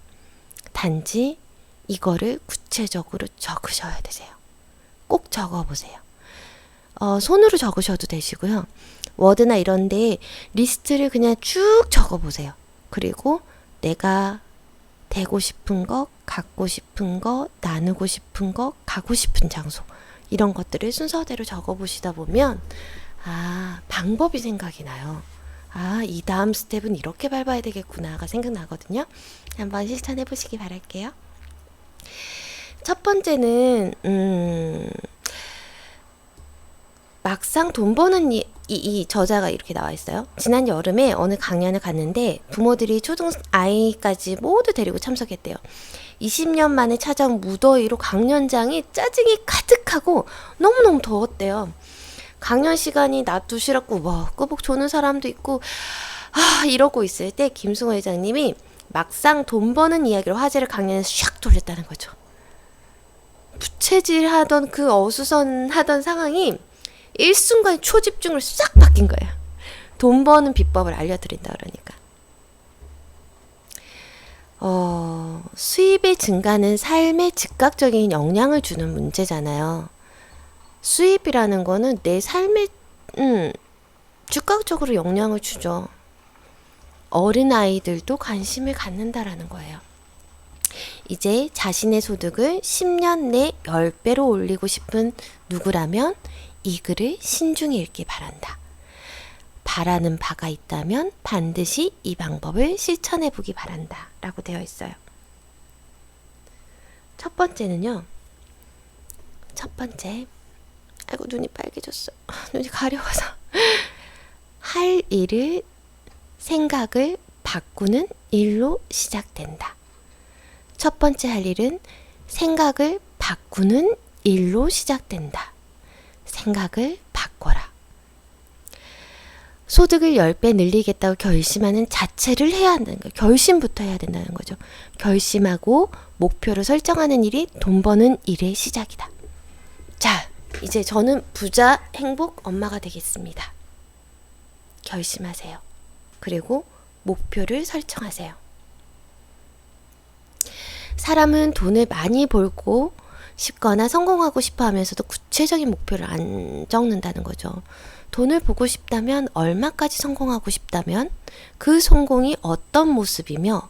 단지 이거를 구체적으로 적으셔야 되세요. 꼭 적어보세요. 손으로 적으셔도 되시고요. 워드나 이런데 리스트를 그냥 쭉 적어보세요. 그리고 내가 되고 싶은 거, 갖고 싶은 거, 나누고 싶은 거, 가고 싶은 장소 이런 것들을 순서대로 적어보시다 보면 방법이 생각이 나요. 이 다음 스텝은 이렇게 밟아야 되겠구나가 생각나거든요. 한번 실천해 보시기 바랄게요. 첫 번째는 막상 돈 버는 이 저자가 이렇게 나와 있어요. 지난 여름에 어느 강연을 갔는데 부모들이 초등 아이까지 모두 데리고 참석했대요. 20년 만에 찾아온 무더위로 강연장이 짜증이 가득하고 너무너무 더웠대요. 강연 시간이 낮 2시라고 꾸벅 조는 사람도 있고 이러고 있을 때 김승호 회장님이 막상 돈 버는 이야기로 화제를 강연에서 샥 돌렸다는 거죠. 부채질하던 그 어수선하던 상황이 일순간 초집중으로 싹 바뀐 거예요. 돈 버는 비법을 알려드린다 그러니까. 수입의 증가는 삶에 즉각적인 영향을 주는 문제잖아요. 수입이라는 거는 내 삶에 즉각적으로 영향을 주죠. 어린아이들도 관심을 갖는다라는 거예요. 이제 자신의 소득을 10년 내 10배로 올리고 싶은 누구라면 이 글을 신중히 읽기 바란다. 바라는 바가 있다면 반드시 이 방법을 실천해 보기 바란다. 라고 되어 있어요. 첫 번째는요. 아이고 눈이 빨개졌어. 눈이 가려워서. 할 일을 생각을 바꾸는 일로 시작된다. 첫 번째 할 일은 생각을 바꾸는 일로 시작된다. 생각을 바꿔라. 소득을 10배 늘리겠다고 결심하는 자체를 해야 한다는 거예요. 결심부터 해야 된다는 거죠. 결심하고 목표를 설정하는 일이 돈 버는 일의 시작이다. 자, 이제 저는 부자, 행복, 엄마가 되겠습니다. 결심하세요. 그리고 목표를 설정하세요. 사람은 돈을 많이 벌고 싶거나 성공하고 싶어 하면서도 구체적인 목표를 안 적는다는 거죠. 돈을 보고 싶다면, 얼마까지 성공하고 싶다면, 그 성공이 어떤 모습이며,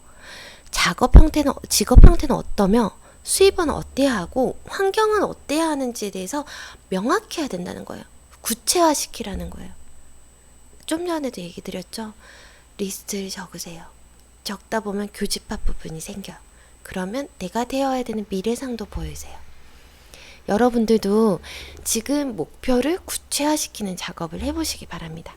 직업 형태는 어떠며, 수입은 어때야 하고, 환경은 어때야 하는지에 대해서 명확해야 된다는 거예요. 구체화시키라는 거예요. 좀 전에도 얘기 드렸죠? 리스트를 적으세요. 적다 보면 교집합 부분이 생겨요. 그러면 내가 되어야 되는 미래상도 보이세요. 여러분들도 지금 목표를 구체화시키는 작업을 해보시기 바랍니다.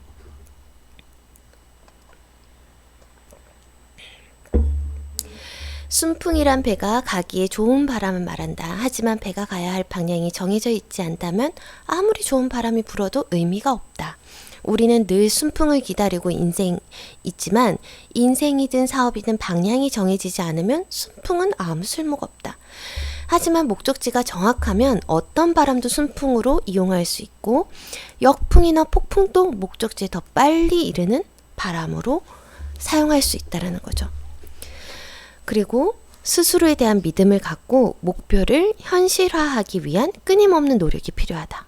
순풍이란 배가 가기에 좋은 바람을 말한다. 하지만 배가 가야 할 방향이 정해져 있지 않다면 아무리 좋은 바람이 불어도 의미가 없다. 우리는 늘 순풍을 기다리고 있지만 인생이든 사업이든 방향이 정해지지 않으면 순풍은 아무 쓸모가 없다. 하지만 목적지가 정확하면 어떤 바람도 순풍으로 이용할 수 있고 역풍이나 폭풍도 목적지에 더 빨리 이르는 바람으로 사용할 수 있다는 거죠. 그리고 스스로에 대한 믿음을 갖고 목표를 현실화하기 위한 끊임없는 노력이 필요하다.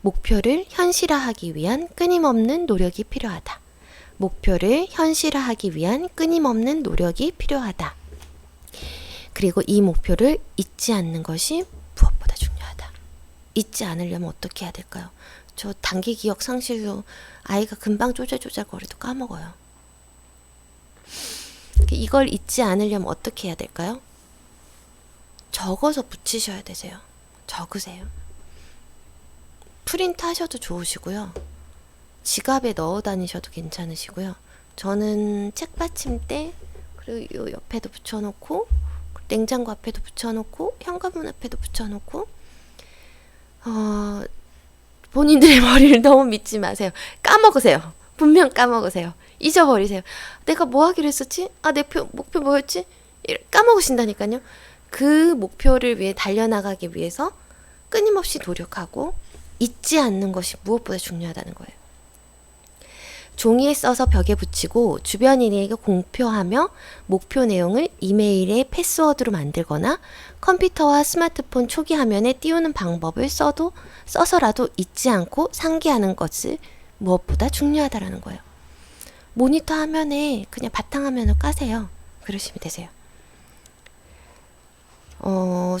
목표를 현실화하기 위한 끊임없는 노력이 필요하다. 목표를 현실화하기 위한 끊임없는 노력이 필요하다. 그리고 이 목표를 잊지 않는 것이 무엇보다 중요하다. 잊지 않으려면 어떻게 해야 될까요? 저 단기 기억 상실로 아이가 금방 쪼잘쪼잘거려도 까먹어요. 이걸 잊지 않으려면 어떻게 해야 될까요? 적어서 붙이셔야 되세요. 적으세요. 프린트 하셔도 좋으시고요. 지갑에 넣어 다니셔도 괜찮으시고요. 저는 책받침대, 그리고 요 옆에도 붙여놓고, 냉장고 앞에도 붙여놓고, 현관문 앞에도 붙여놓고, 본인들의 머리를 너무 믿지 마세요. 까먹으세요. 분명 까먹으세요. 잊어버리세요. 내가 뭐 하기로 했었지? 내 목표 뭐였지? 까먹으신다니까요. 그 목표를 위해 달려나가기 위해서 끊임없이 노력하고 잊지 않는 것이 무엇보다 중요하다는 거예요. 종이에 써서 벽에 붙이고 주변인에게 공표하며 목표 내용을 이메일에 패스워드로 만들거나 컴퓨터와 스마트폰 초기 화면에 띄우는 방법을 써서라도 잊지 않고 상기하는 것을 무엇보다 중요하다라는 거예요. 모니터 화면에 그냥 바탕화면을 까세요. 그러시면 되세요.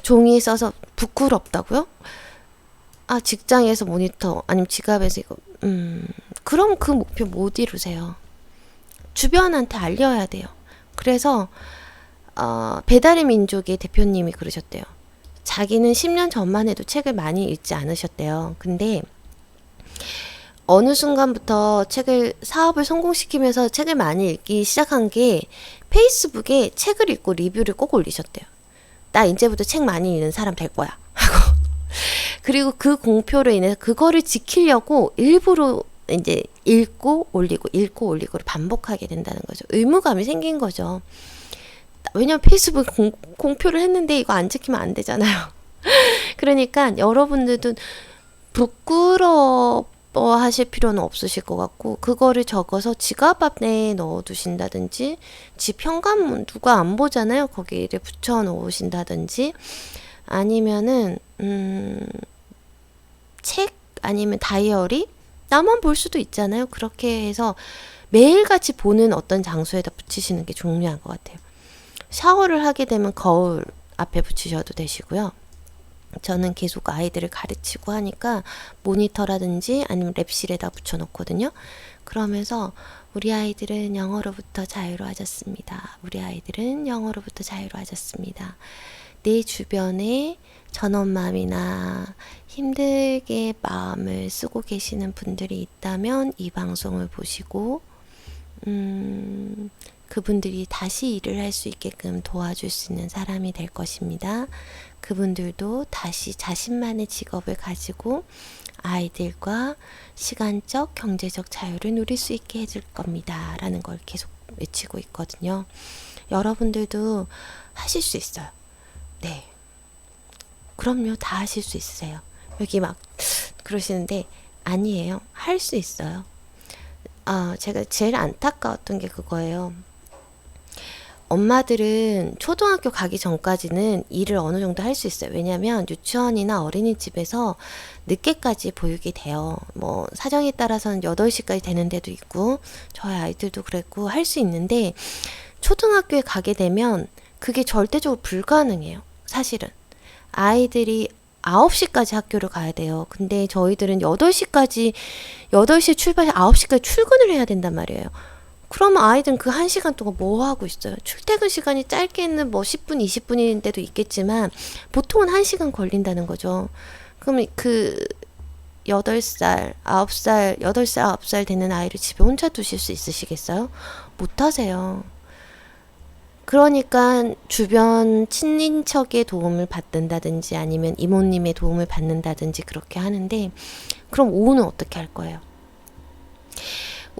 종이에 써서 부끄럽다고요? 직장에서 모니터 아니면 지갑에서 이거 그럼 그 목표 못 이루세요. 주변한테 알려야 돼요. 그래서 배달의 민족의 대표님이 그러셨대요. 자기는 10년 전만 해도 책을 많이 읽지 않으셨대요. 근데 어느 순간부터 사업을 성공시키면서 책을 많이 읽기 시작한 게 페이스북에 책을 읽고 리뷰를 꼭 올리셨대요. 나 이제부터 책 많이 읽는 사람 될 거야. 하고. 그리고 그 공표로 인해서 그거를 지키려고 일부러 이제 읽고 올리고를 반복하게 된다는 거죠. 의무감이 생긴 거죠. 왜냐면 페이스북 공표를 했는데 이거 안 지키면 안 되잖아요. 그러니까 여러분들도 부끄러워하실 필요는 없으실 것 같고 그거를 적어서 지갑 앞에 넣어두신다든지 집 현관문 누가 안 보잖아요. 거기를 붙여 놓으신다든지 아니면은 책 아니면 다이어리 나만 볼 수도 있잖아요. 그렇게 해서 매일같이 보는 어떤 장소에다 붙이시는 게 중요한 것 같아요. 샤워를 하게 되면 거울 앞에 붙이셔도 되시고요. 저는 계속 아이들을 가르치고 하니까 모니터라든지 아니면 랩실에다 붙여놓거든요. 그러면서 우리 아이들은 영어로부터 자유로워졌습니다. 우리 아이들은 영어로부터 자유로워졌습니다. 내 주변에 전엄맘이나 힘들게 마음을 쓰고 계시는 분들이 있다면 이 방송을 보시고 그분들이 다시 일을 할 수 있게끔 도와줄 수 있는 사람이 될 것입니다. 그분들도 다시 자신만의 직업을 가지고 아이들과 시간적, 경제적 자유를 누릴 수 있게 해줄 겁니다. 라는 걸 계속 외치고 있거든요. 여러분들도 하실 수 있어요. 네. 그럼요. 다 하실 수 있으세요. 여기 막 그러시는데 아니에요. 할 수 있어요. 제가 제일 안타까웠던 게 그거예요. 엄마들은 초등학교 가기 전까지는 일을 어느 정도 할 수 있어요. 왜냐하면 유치원이나 어린이집에서 늦게까지 보육이 돼요. 뭐 사정에 따라서는 8시까지 되는 데도 있고 저희 아이들도 그랬고 할 수 있는데 초등학교에 가게 되면 그게 절대적으로 불가능해요. 사실은. 아이들이 9시까지 학교를 가야 돼요. 근데 저희들은 8시에 출발해서 9시까지 출근을 해야 된단 말이에요. 그러면 아이들은 그 1시간 동안 뭐 하고 있어요? 출퇴근 시간이 짧게는 뭐 10분, 20분인 데도 있겠지만 보통은 1시간 걸린다는 거죠. 그러면 그 8살, 9살, 8살, 9살 되는 아이를 집에 혼자 두실 수 있으시겠어요? 못 하세요. 그러니까 주변 친인척의 도움을 받는다든지 아니면 이모님의 도움을 받는다든지 그렇게 하는데 그럼 오후는 어떻게 할 거예요?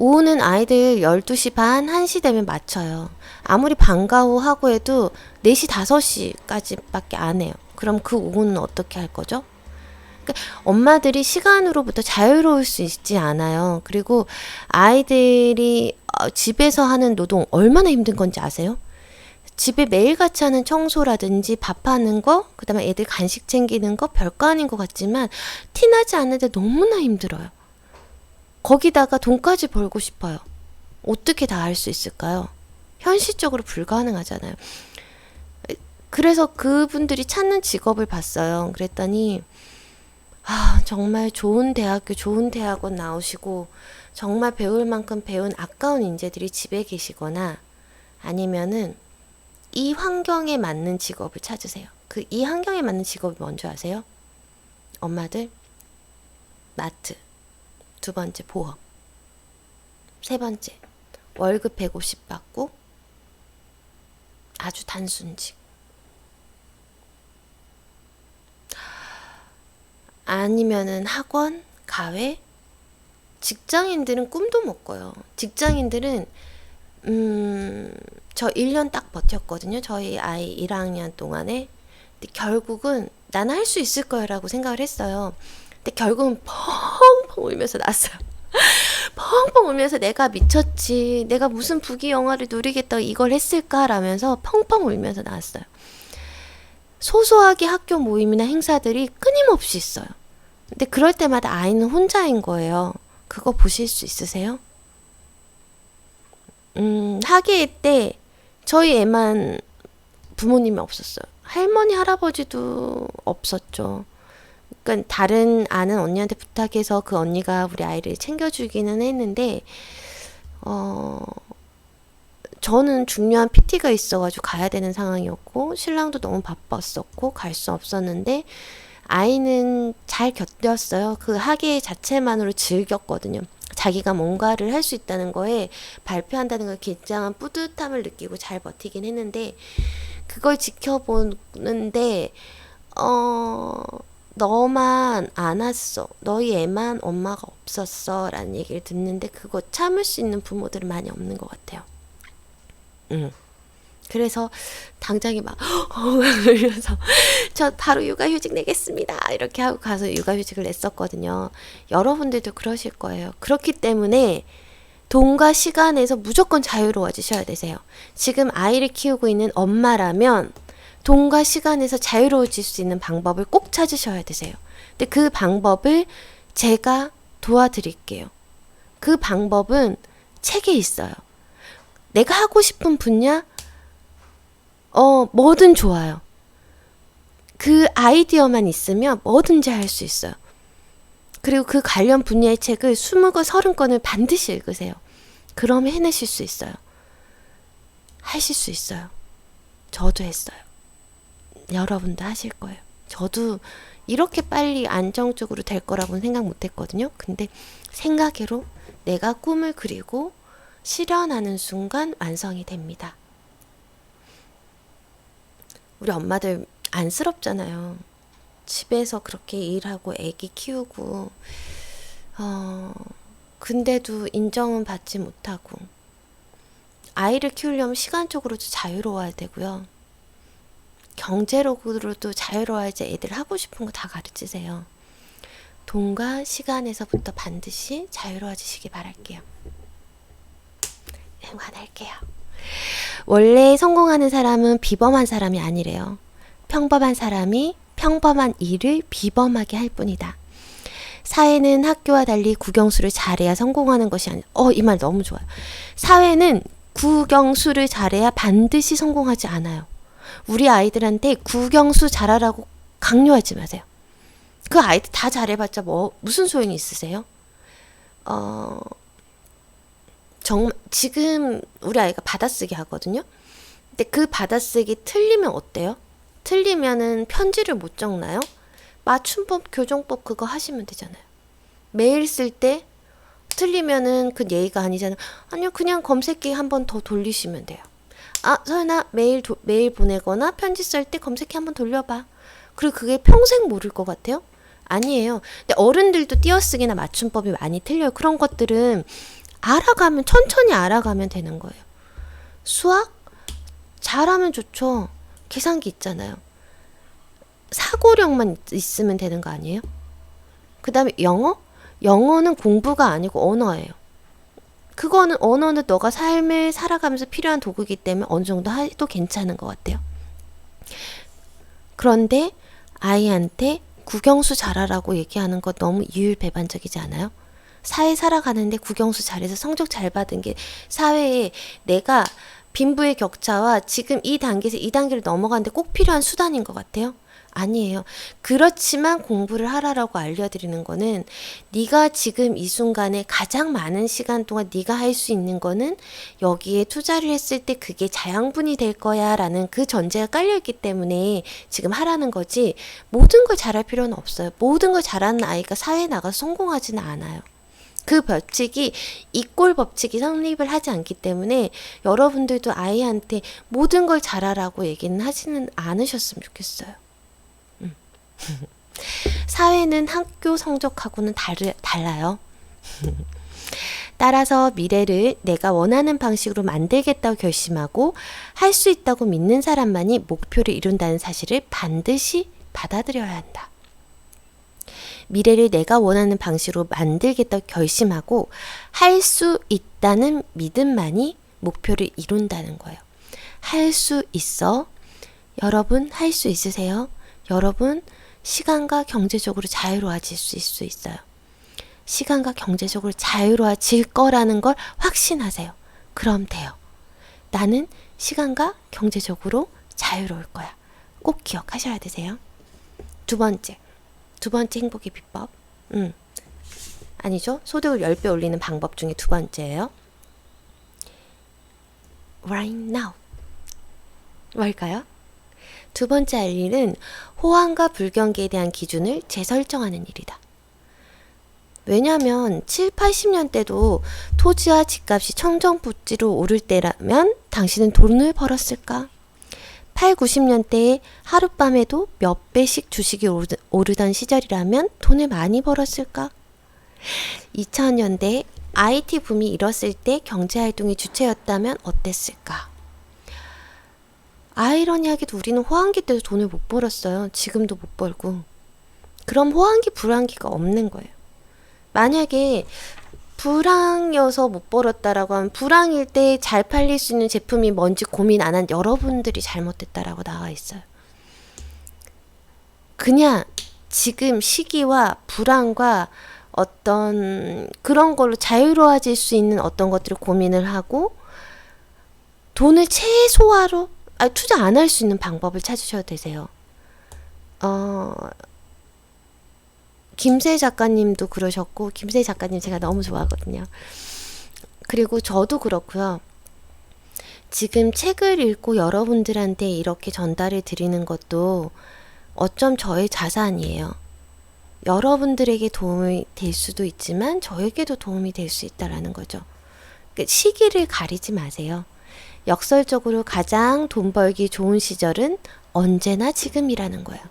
오후는 아이들 12시 반, 1시 되면 맞춰요. 아무리 방과후 하고 해도 4시, 5시까지밖에 안 해요. 그럼 그 오후는 어떻게 할 거죠? 그러니까 엄마들이 시간으로부터 자유로울 수 있지 않아요. 그리고 아이들이 집에서 하는 노동 얼마나 힘든 건지 아세요? 집에 매일같이 하는 청소라든지 밥하는 거, 그 다음에 애들 간식 챙기는 거 별거 아닌 것 같지만 티나지 않는데 너무나 힘들어요. 거기다가 돈까지 벌고 싶어요. 어떻게 다 할 수 있을까요? 현실적으로 불가능하잖아요. 그래서 그분들이 찾는 직업을 봤어요. 그랬더니 정말 좋은 대학교, 좋은 대학원 나오시고 정말 배울 만큼 배운 아까운 인재들이 집에 계시거나 아니면은 이 환경에 맞는 직업을 찾으세요. 이 환경에 맞는 직업이 뭔지 아세요? 엄마들, 마트. 2번째, 보험. 3번째, 월급 150 받고 아주 단순직. 아니면은 학원, 가회. 직장인들은 꿈도 못 꿔요. 직장인들은 저 1년 딱 버텼거든요. 저희 아이 1학년 동안에. 근데 결국은 나는 할 수 있을 거야 라고 생각을 했어요. 근데 결국은 펑펑 울면서 나왔어요. 펑펑 울면서 내가 미쳤지. 내가 무슨 부귀영화를 누리겠다고 이걸 했을까라면서 펑펑 울면서 나왔어요. 소소하게 학교 모임이나 행사들이 끊임없이 있어요. 근데 그럴 때마다 아이는 혼자인 거예요. 그거 보실 수 있으세요? 학예회 때 저희 애만 부모님이 없었어요. 할머니, 할아버지도 없었죠. 그러니까 다른 아는 언니한테 부탁해서 그 언니가 우리 아이를 챙겨주기는 했는데 저는 중요한 PT가 있어가지고 가야 되는 상황이었고 신랑도 너무 바빴었고 갈 수 없었는데 아이는 잘 견뎠어요. 그 학예 자체만으로 즐겼거든요. 자기가 뭔가를 할 수 있다는 거에 발표한다는 걸 굉장한 뿌듯함을 느끼고 잘 버티긴 했는데 그걸 지켜보는데 너만 안 왔어. 너희 애만 엄마가 없었어. 라는 얘기를 듣는데 그거 참을 수 있는 부모들은 많이 없는 것 같아요. 그래서 당장에 막 이러면서 저 바로 육아휴직 내겠습니다. 이렇게 하고 가서 육아휴직을 냈었거든요. 여러분들도 그러실 거예요. 그렇기 때문에 돈과 시간에서 무조건 자유로워지셔야 되세요. 지금 아이를 키우고 있는 엄마라면 돈과 시간에서 자유로워질 수 있는 방법을 꼭 찾으셔야 되세요. 근데 그 방법을 제가 도와드릴게요. 그 방법은 책에 있어요. 내가 하고 싶은 분야 뭐든 좋아요. 그 아이디어만 있으면 뭐든지 할 수 있어요. 그리고 그 관련 분야의 책을 20권, 30권을 반드시 읽으세요. 그러면 해내실 수 있어요. 하실 수 있어요. 저도 했어요. 여러분도 하실 거예요. 저도 이렇게 빨리 안정적으로 될 거라고는 생각 못 했거든요. 근데 생각으로 내가 꿈을 그리고 실현하는 순간 완성이 됩니다. 우리 엄마들 안쓰럽잖아요. 집에서 그렇게 일하고 애기 키우고 근데도 인정은 받지 못하고 아이를 키우려면 시간적으로도 자유로워야 되고요. 경제력으로도 자유로워야지 애들 하고 싶은 거 다 가르치세요. 돈과 시간에서부터 반드시 자유로워지시기 바랄게요. 응원할게요. 원래 성공하는 사람은 비범한 사람이 아니래요. 평범한 사람이 평범한 일을 비범하게 할 뿐이다. 사회는 학교와 달리 국영수를 잘해야 성공하는 것이 아니라 이 말 너무 좋아요. 사회는 국영수를 잘해야 반드시 성공하지 않아요. 우리 아이들한테 국영수 잘하라고 강요하지 마세요. 그 아이들 다 잘해봤자 무슨 소용이 있으세요? 정말 지금 우리 아이가 받아쓰기 하거든요. 근데 그 받아쓰기 틀리면 어때요? 틀리면은 편지를 못 적나요? 맞춤법, 교정법 그거 하시면 되잖아요. 메일 쓸 때 틀리면은 그 예의가 아니잖아요. 아니요, 그냥 검색기 한 번 더 돌리시면 돼요. 서연아, 메일 보내거나 편지 쓸 때 검색기 한 번 돌려봐. 그리고 그게 평생 모를 것 같아요? 아니에요. 근데 어른들도 띄어쓰기나 맞춤법이 많이 틀려요. 그런 것들은 천천히 알아가면 되는 거예요. 수학? 잘하면 좋죠. 계산기 있잖아요. 사고력만 있으면 되는 거 아니에요? 그 다음에 영어? 영어는 공부가 아니고 언어예요. 언어는 너가 삶을 살아가면서 필요한 도구이기 때문에 어느 정도 해도 괜찮은 것 같아요. 그런데 아이한테 국영수 잘하라고 얘기하는 거 너무 이율배반적이지 않아요? 사회 살아가는데 국영수 잘해서 성적 잘 받은 게 사회에 내가 빈부의 격차와 지금 이 단계에서 이 단계를 넘어가는데 꼭 필요한 수단인 것 같아요? 아니에요. 그렇지만 공부를 하라라고 알려드리는 거는 네가 지금 이 순간에 가장 많은 시간 동안 네가 할 수 있는 거는 여기에 투자를 했을 때 그게 자양분이 될 거야 라는 그 전제가 깔려있기 때문에 지금 하라는 거지 모든 걸 잘할 필요는 없어요. 모든 걸 잘하는 아이가 사회에 나가서 성공하지는 않아요. 그 법칙이 이꼴 법칙이 성립을 하지 않기 때문에 여러분들도 아이한테 모든 걸 잘하라고 얘기는 하지는 않으셨으면 좋겠어요. 사회는 학교 성적하고는 달라요. 따라서 미래를 내가 원하는 방식으로 만들겠다고 결심하고 할 수 있다고 믿는 사람만이 목표를 이룬다는 사실을 반드시 받아들여야 한다. 미래를 내가 원하는 방식으로 만들겠다고 결심하고 할 수 있다는 믿음만이 목표를 이룬다는 거예요. 할 수 있어. 여러분 할 수 있으세요? 여러분 시간과 경제적으로 자유로워질 수 있어요. 시간과 경제적으로 자유로워질 거라는 걸 확신하세요. 그럼 돼요. 나는 시간과 경제적으로 자유로울 거야. 꼭 기억하셔야 되세요. 두 번째 행복의 비법. 아니죠. 소득을 10배 올리는 방법 중에 두 번째예요. Right now. 뭘까요? 두 번째 할 일은 호황과 불경기에 대한 기준을 재설정하는 일이다. 왜냐하면 7, 80년대도 토지와 집값이 청정부지로 오를 때라면 당신은 돈을 벌었을까? 8, 90년대에 하룻밤에도 몇 배씩 주식이 오르던 시절이라면 돈을 많이 벌었을까? 2000년대에 IT 붐이 일었을 때 경제활동의 주체였다면 어땠을까? 아이러니하게도 우리는 호황기 때도 돈을 못 벌었어요. 지금도 못 벌고. 그럼 호황기, 불황기가 없는 거예요. 만약에 불황이어서 못 벌었다라고 하면 불황일 때 잘 팔릴 수 있는 제품이 뭔지 고민 안 한 여러분들이 잘못됐다라고 나와 있어요. 그냥 지금 시기와 불황과 어떤 그런 걸로 자유로워질 수 있는 어떤 것들을 고민을 하고 돈을 최소화로 투자 안 할 수 있는 방법을 찾으셔도 되세요. 김세 작가님도 그러셨고, 김세 작가님 제가 너무 좋아하거든요. 그리고 저도 그렇고요. 지금 책을 읽고 여러분들한테 이렇게 전달을 드리는 것도 어쩜 저의 자산이에요. 여러분들에게 도움이 될 수도 있지만 저에게도 도움이 될 수 있다라는 거죠. 시기를 가리지 마세요. 역설적으로 가장 돈 벌기 좋은 시절은 언제나 지금이라는 거예요.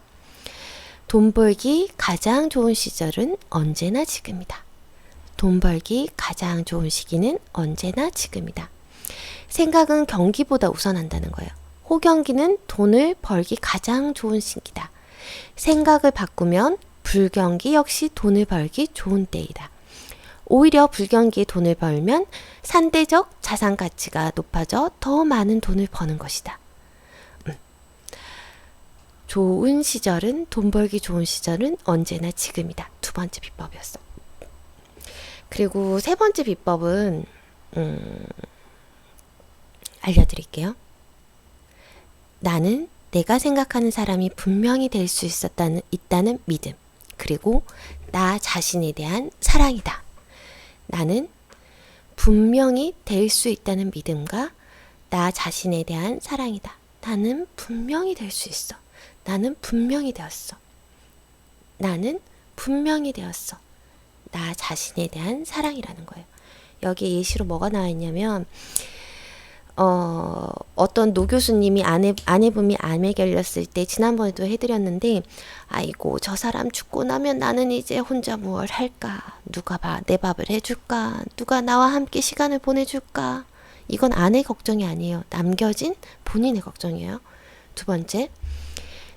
돈 벌기 가장 좋은 시절은 언제나 지금이다. 돈 벌기 가장 좋은 시기는 언제나 지금이다. 생각은 경기보다 우선한다는 거예요. 호경기는 돈을 벌기 가장 좋은 시기다. 생각을 바꾸면 불경기 역시 돈을 벌기 좋은 때이다. 오히려 불경기에 돈을 벌면 상대적 자산 가치가 높아져 더 많은 돈을 버는 것이다. 좋은 시절은, 돈 벌기 좋은 시절은 언제나 지금이다. 두 번째 비법이었어. 그리고 세 번째 비법은 알려드릴게요. 나는 내가 생각하는 사람이 분명히 될 수 있다는 믿음, 그리고 나 자신에 대한 사랑이다. 나는 분명히 될 수 있다는 믿음과 나 자신에 대한 사랑이다. 나는 분명히 될 수 있어. 나는 분명히 되었어. 나는 분명히 되었어. 나 자신에 대한 사랑이라는 거예요. 여기 예시로 뭐가 나와 있냐면 어떤 노 교수님이 아내분이 암에 걸렸을 때 지난번에도 해드렸는데, 아이고 저 사람 죽고 나면 나는 이제 혼자 뭘 할까? 누가 내 밥을 해줄까? 누가 나와 함께 시간을 보내줄까? 이건 아내 걱정이 아니에요. 남겨진 본인의 걱정이에요. 두 번째,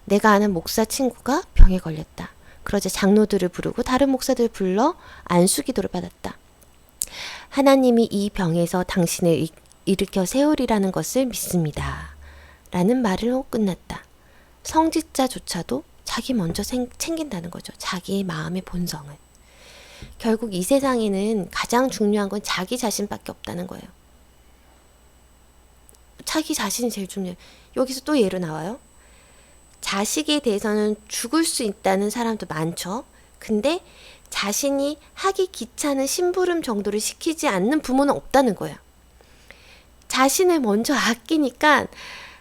내가 아는 목사 친구가 병에 걸렸다. 그러자 장로들을 부르고 다른 목사들을 불러 안수기도를 받았다. 하나님이 이 병에서 당신을 일으켜 세우리라는 것을 믿습니다. 라는 말로 끝났다. 성직자조차도 자기 먼저 챙긴다는 거죠. 자기의 마음의 본성을. 결국 이 세상에는 가장 중요한 건 자기 자신밖에 없다는 거예요. 자기 자신이 제일 중요해요. 여기서 또 예로 나와요. 자식에 대해서는 죽을 수 있다는 사람도 많죠. 근데 자신이 하기 귀찮은 심부름 정도를 시키지 않는 부모는 없다는 거예요. 자신을 먼저 아끼니까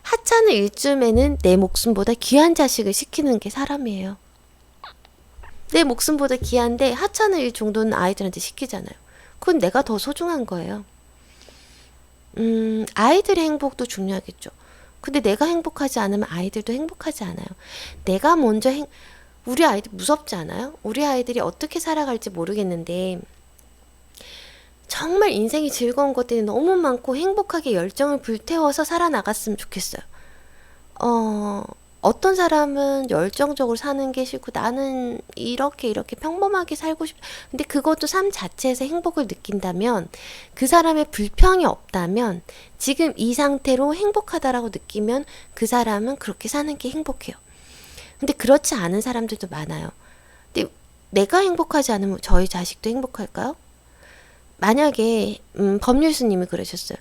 하찮은 일쯤에는 내 목숨보다 귀한 자식을 시키는 게 사람이에요. 내 목숨보다 귀한데 하찮은 일 정도는 아이들한테 시키잖아요. 그건 내가 더 소중한 거예요. 아이들의 행복도 중요하겠죠. 근데 내가 행복하지 않으면 아이들도 행복하지 않아요. 내가 먼저 우리 아이들 무섭지 않아요? 우리 아이들이 어떻게 살아갈지 모르겠는데 정말 인생이 즐거운 것들이 너무 많고 행복하게 열정을 불태워서 살아나갔으면 좋겠어요. 어떤 사람은 열정적으로 사는 게 싫고 나는 이렇게 평범하게 살고 싶다. 근데 그것도 삶 자체에서 행복을 느낀다면, 그 사람의 불평이 없다면, 지금 이 상태로 행복하다라고 느끼면 그 사람은 그렇게 사는 게 행복해요. 근데 그렇지 않은 사람들도 많아요. 근데 내가 행복하지 않으면 저희 자식도 행복할까요? 만약에 법률스님이 그러셨어요.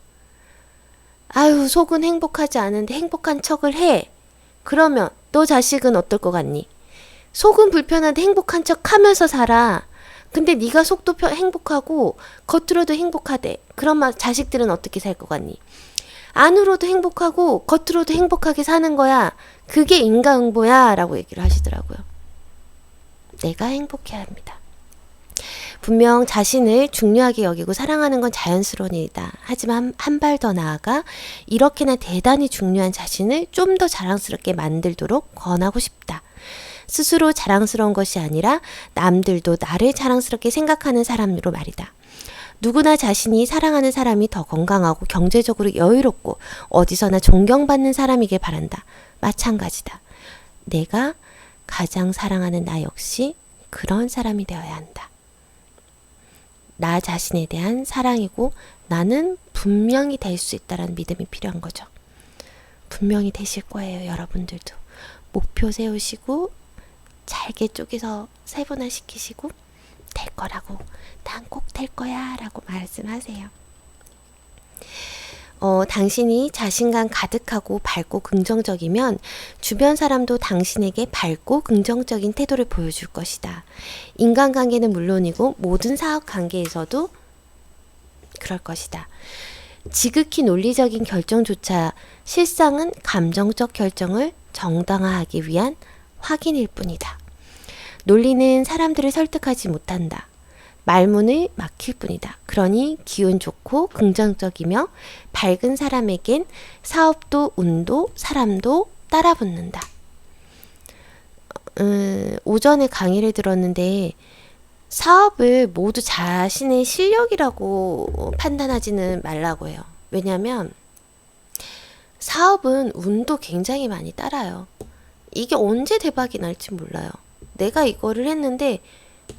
아유, 속은 행복하지 않은데 행복한 척을 해. 그러면 너 자식은 어떨 것 같니? 속은 불편한데 행복한 척 하면서 살아. 근데 네가 속도 행복하고 겉으로도 행복하대. 그러면 자식들은 어떻게 살 것 같니? 안으로도 행복하고 겉으로도 행복하게 사는 거야. 그게 인과응보야 라고 얘기를 하시더라고요. 내가 행복해야 합니다. 분명 자신을 중요하게 여기고 사랑하는 건 자연스러운 일이다. 하지만 한 발 더 나아가 이렇게나 대단히 중요한 자신을 좀 더 자랑스럽게 만들도록 권하고 싶다. 스스로 자랑스러운 것이 아니라 남들도 나를 자랑스럽게 생각하는 사람으로 말이다. 누구나 자신이 사랑하는 사람이 더 건강하고 경제적으로 여유롭고 어디서나 존경받는 사람이길 바란다. 마찬가지다. 내가 가장 사랑하는 나 역시 그런 사람이 되어야 한다. 나 자신에 대한 사랑이고 나는 분명히 될 수 있다는 믿음이 필요한 거죠. 분명히 되실 거예요. 여러분들도. 목표 세우시고 잘게 쪼개서 세분화시키시고 될 거라고, 난 꼭 될 거야 라고 말씀하세요. 당신이 자신감 가득하고 밝고 긍정적이면 주변 사람도 당신에게 밝고 긍정적인 태도를 보여줄 것이다. 인간관계는 물론이고 모든 사업 관계에서도 그럴 것이다. 지극히 논리적인 결정조차 실상은 감정적 결정을 정당화하기 위한 확인일 뿐이다. 논리는 사람들을 설득하지 못한다. 말문을 막힐 뿐이다. 그러니 기운 좋고 긍정적이며 밝은 사람에겐 사업도 운도 사람도 따라 붙는다. 오전에 강의를 들었는데 사업을 모두 자신의 실력이라고 판단하지는 말라고 해요. 왜냐하면 사업은 운도 굉장히 많이 따라요. 이게 언제 대박이 날지 몰라요. 내가 이거를 했는데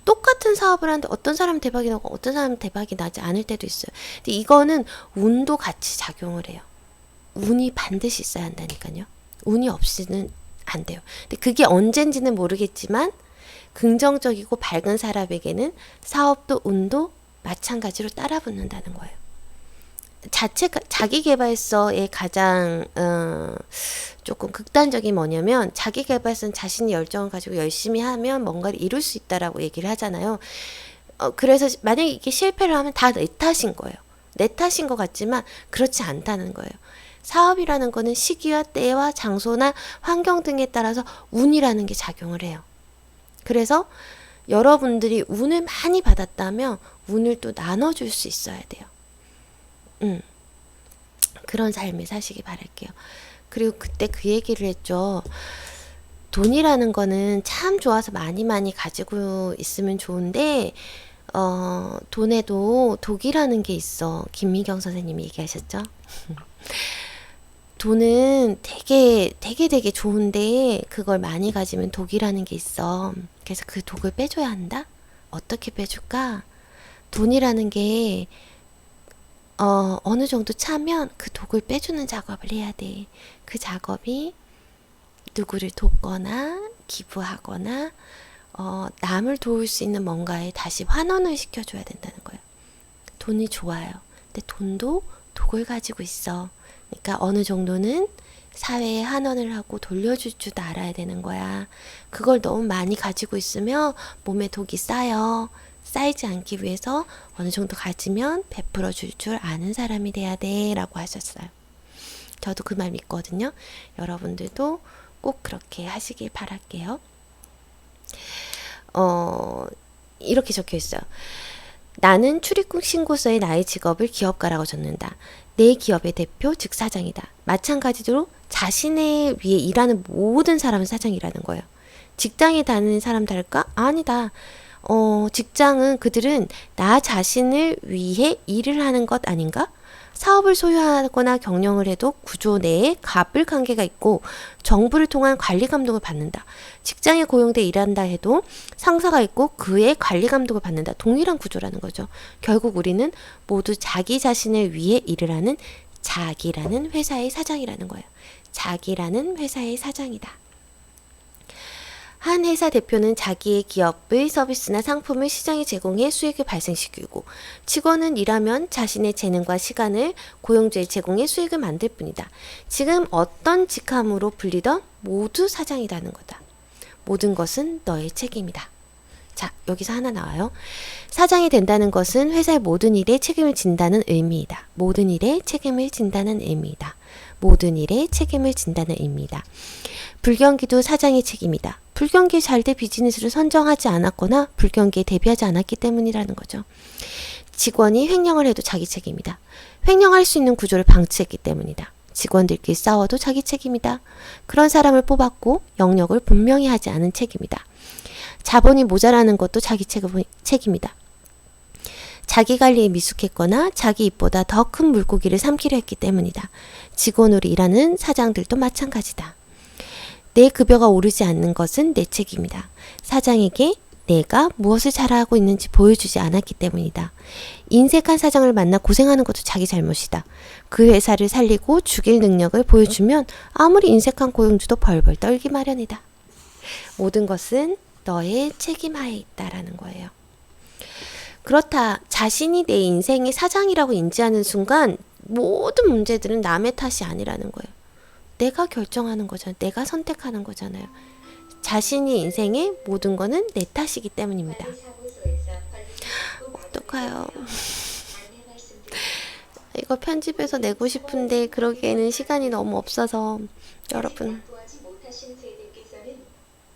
똑같은 사업을 하는데 어떤 사람은 대박이 나고 어떤 사람은 대박이 나지 않을 때도 있어요. 근데 이거는 운도 같이 작용을 해요. 운이 반드시 있어야 한다니까요. 운이 없이는 안 돼요. 근데 그게 언젠지는 모르겠지만 긍정적이고 밝은 사람에게는 사업도 운도 마찬가지로 따라 붙는다는 거예요. 자기계발서의 가장 조금 극단적인 뭐냐면 자기계발서는 자신이 열정을 가지고 열심히 하면 뭔가를 이룰 수 있다라고 얘기를 하잖아요. 그래서 만약에 이게 실패를 하면 다 내 탓인 거예요. 내 탓인 것 같지만 그렇지 않다는 거예요. 사업이라는 거는 시기와 때와 장소나 환경 등에 따라서 운이라는 게 작용을 해요. 그래서 여러분들이 운을 많이 받았다면 운을 또 나눠줄 수 있어야 돼요. 그런 삶을 사시기 바랄게요. 그리고 그때 그 얘기를 했죠. 돈이라는 거는 참 좋아서 많이 가지고 있으면 좋은데 돈에도 독이라는 게 있어. 김미경 선생님이 얘기하셨죠. 돈은 되게 좋은데 그걸 많이 가지면 독이라는 게 있어. 그래서 그 독을 빼줘야 한다? 어떻게 빼줄까? 돈이라는 게 어느 정도 차면 그 독을 빼주는 작업을 해야 돼. 그 작업이 누구를 돕거나 기부하거나 남을 도울 수 있는 뭔가에 다시 환원을 시켜줘야 된다는 거예요. 돈이 좋아요. 근데 돈도 독을 가지고 있어. 그러니까 어느 정도는 사회에 환원을 하고 돌려줄 줄도 알아야 되는 거야. 그걸 너무 많이 가지고 있으면 몸에 독이 쌓여. 쌓이지 않기 위해서 어느 정도 가지면 베풀어 줄 줄 아는 사람이 돼야 돼 라고 하셨어요. 저도 그 말 믿거든요. 여러분들도 꼭 그렇게 하시길 바랄게요. 이렇게 적혀 있어요. 나는 출입국 신고서에 나의 직업을 기업가라고 적는다. 내 기업의 대표 즉 사장이다. 마찬가지로 자신의 위에 일하는 모든 사람은 사장이라는 거예요. 직장에 다니는 사람 다를까? 아니다. 직장은 그들은 나 자신을 위해 일을 하는 것 아닌가? 사업을 소유하거나 경영을 해도 구조 내에 갑을 관계가 있고 정부를 통한 관리 감독을 받는다. 직장에 고용돼 일한다 해도 상사가 있고 그의 관리 감독을 받는다. 동일한 구조라는 거죠. 결국 우리는 모두 자기 자신을 위해 일을 하는 자기라는 회사의 사장이라는 거예요. 자기라는 회사의 사장이다. 한 회사 대표는 자기의 기업의 서비스나 상품을 시장에 제공해 수익을 발생시키고 직원은 일하면 자신의 재능과 시간을 고용주에 제공해 수익을 만들 뿐이다. 지금 어떤 직함으로 불리던 모두 사장이라는 거다. 모든 것은 너의 책임이다. 자, 여기서 하나 나와요. 사장이 된다는 것은 회사의 모든 일에 책임을 진다는 의미이다. 모든 일에 책임을 진다는 의미이다. 모든 일에 책임을 진다는 의미이다. 불경기도 사장의 책임이다. 불경기에 잘 될 비즈니스를 선정하지 않았거나 불경기에 대비하지 않았기 때문이라는 거죠. 직원이 횡령을 해도 자기 책임이다. 횡령할 수 있는 구조를 방치했기 때문이다. 직원들끼리 싸워도 자기 책임이다. 그런 사람을 뽑았고 영역을 분명히 하지 않은 책임이다. 자본이 모자라는 것도 자기 책임이다. 자기 관리에 미숙했거나 자기 입보다 더 큰 물고기를 삼키려 했기 때문이다. 직원으로 일하는 사장들도 마찬가지다. 내 급여가 오르지 않는 것은 내 책임이다. 사장에게 내가 무엇을 잘하고 있는지 보여주지 않았기 때문이다. 인색한 사장을 만나 고생하는 것도 자기 잘못이다. 그 회사를 살리고 죽일 능력을 보여주면 아무리 인색한 고용주도 벌벌 떨기 마련이다. 모든 것은 너의 책임하에 있다라는 거예요. 그렇다. 자신이 내 인생의 사장이라고 인지하는 순간 모든 문제들은 남의 탓이 아니라는 거예요. 내가 결정하는 거잖아요. 내가 선택하는 거잖아요. 자신이 인생의 모든 거는 내 탓이기 때문입니다. 어떡해요. 이거 편집해서 내고 싶은데 그러기에는 시간이 너무 없어서 여러분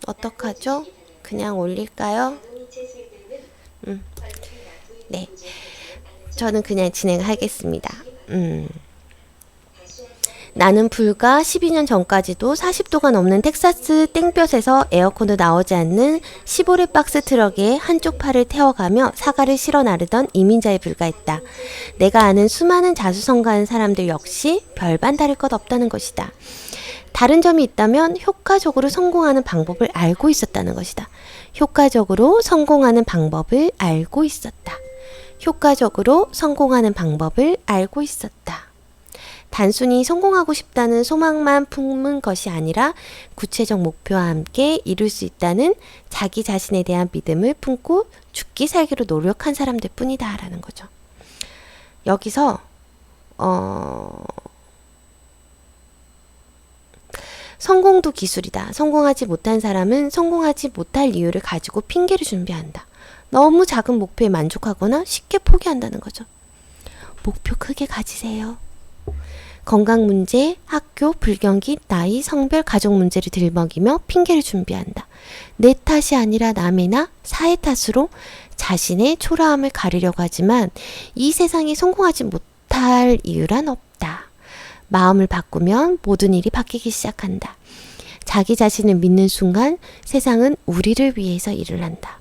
어떡하죠? 그냥 올릴까요? 네, 저는 그냥 진행하겠습니다. 나는 불과 12년 전까지도 40도가 넘는 텍사스 땡볕에서 에어컨도 나오지 않는 15리 박스 트럭에 한쪽 팔을 태워가며 사과를 실어 나르던 이민자에 불과했다. 내가 아는 수많은 자수성가한 사람들 역시 별반 다를 것 없다는 것이다. 다른 점이 있다면 효과적으로 성공하는 방법을 알고 있었다는 것이다. 효과적으로 성공하는 방법을 알고 있었다. 효과적으로 성공하는 방법을 알고 있었다. 단순히 성공하고 싶다는 소망만 품은 것이 아니라 구체적 목표와 함께 이룰 수 있다는 자기 자신에 대한 믿음을 품고 죽기 살기로 노력한 사람들 뿐이다 라는 거죠. 여기서 성공도 기술이다. 성공하지 못한 사람은 성공하지 못할 이유를 가지고 핑계를 준비한다. 너무 작은 목표에 만족하거나 쉽게 포기한다는 거죠. 목표 크게 가지세요. 건강 문제, 학교, 불경기, 나이, 성별, 가족 문제를 들먹이며 핑계를 준비한다. 내 탓이 아니라 남이나 사회 탓으로 자신의 초라함을 가리려고 하지만 이 세상에 성공하지 못할 이유란 없다. 마음을 바꾸면 모든 일이 바뀌기 시작한다. 자기 자신을 믿는 순간 세상은 우리를 위해서 일을 한다.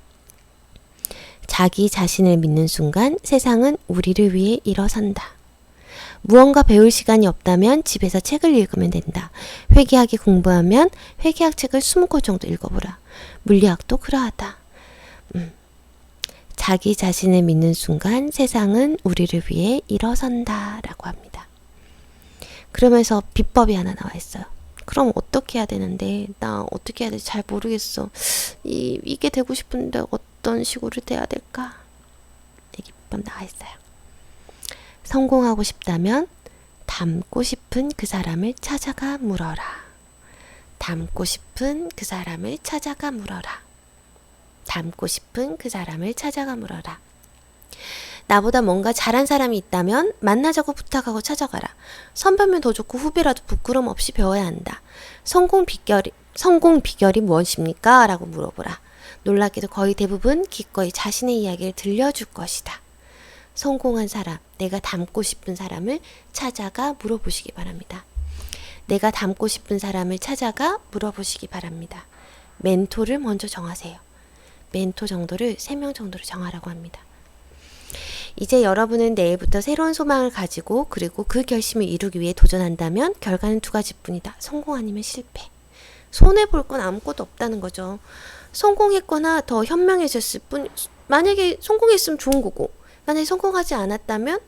자기 자신을 믿는 순간 세상은 우리를 위해 일어선다. 무언가 배울 시간이 없다면 집에서 책을 읽으면 된다. 회계학이 공부하면 회계학 책을 20권 정도 읽어보라. 물리학도 그러하다. 자기 자신을 믿는 순간 세상은 우리를 위해 일어선다 라고 합니다. 그러면서 비법이 하나 나와 있어요. 그럼 어떻게 해야 되는데 나 어떻게 해야 될지 잘 모르겠어. 이게 되고 싶은데 어떤 식으로 돼야 될까? 이 비법 나와 있어요. 성공하고 싶다면 닮고 싶은 그 사람을 찾아가 물어라. 닮고 싶은 그 사람을 찾아가 물어라. 닮고 싶은 그 사람을 찾아가 물어라. 나보다 뭔가 잘한 사람이 있다면 만나자고 부탁하고 찾아가라. 선배면 더 좋고 후배라도 부끄럼 없이 배워야 한다. 성공 비결이 무엇입니까? 라고 물어보라. 놀랍게도 거의 대부분 기꺼이 자신의 이야기를 들려줄 것이다. 성공한 사람, 내가 닮고 싶은 사람을 찾아가 물어보시기 바랍니다. 내가 닮고 싶은 사람을 찾아가 물어보시기 바랍니다. 멘토를 먼저 정하세요. 멘토 정도를 3명 정도로 정하라고 합니다. 이제 여러분은 내일부터 새로운 소망을 가지고 그리고 그 결심을 이루기 위해 도전한다면 결과는 2가지뿐이다. 성공 아니면 실패. 손해볼 건 아무것도 없다는 거죠. 성공했거나 더 현명해졌을 뿐, 만약에 성공했으면 좋은 거고 만약에 성공하지 않았다면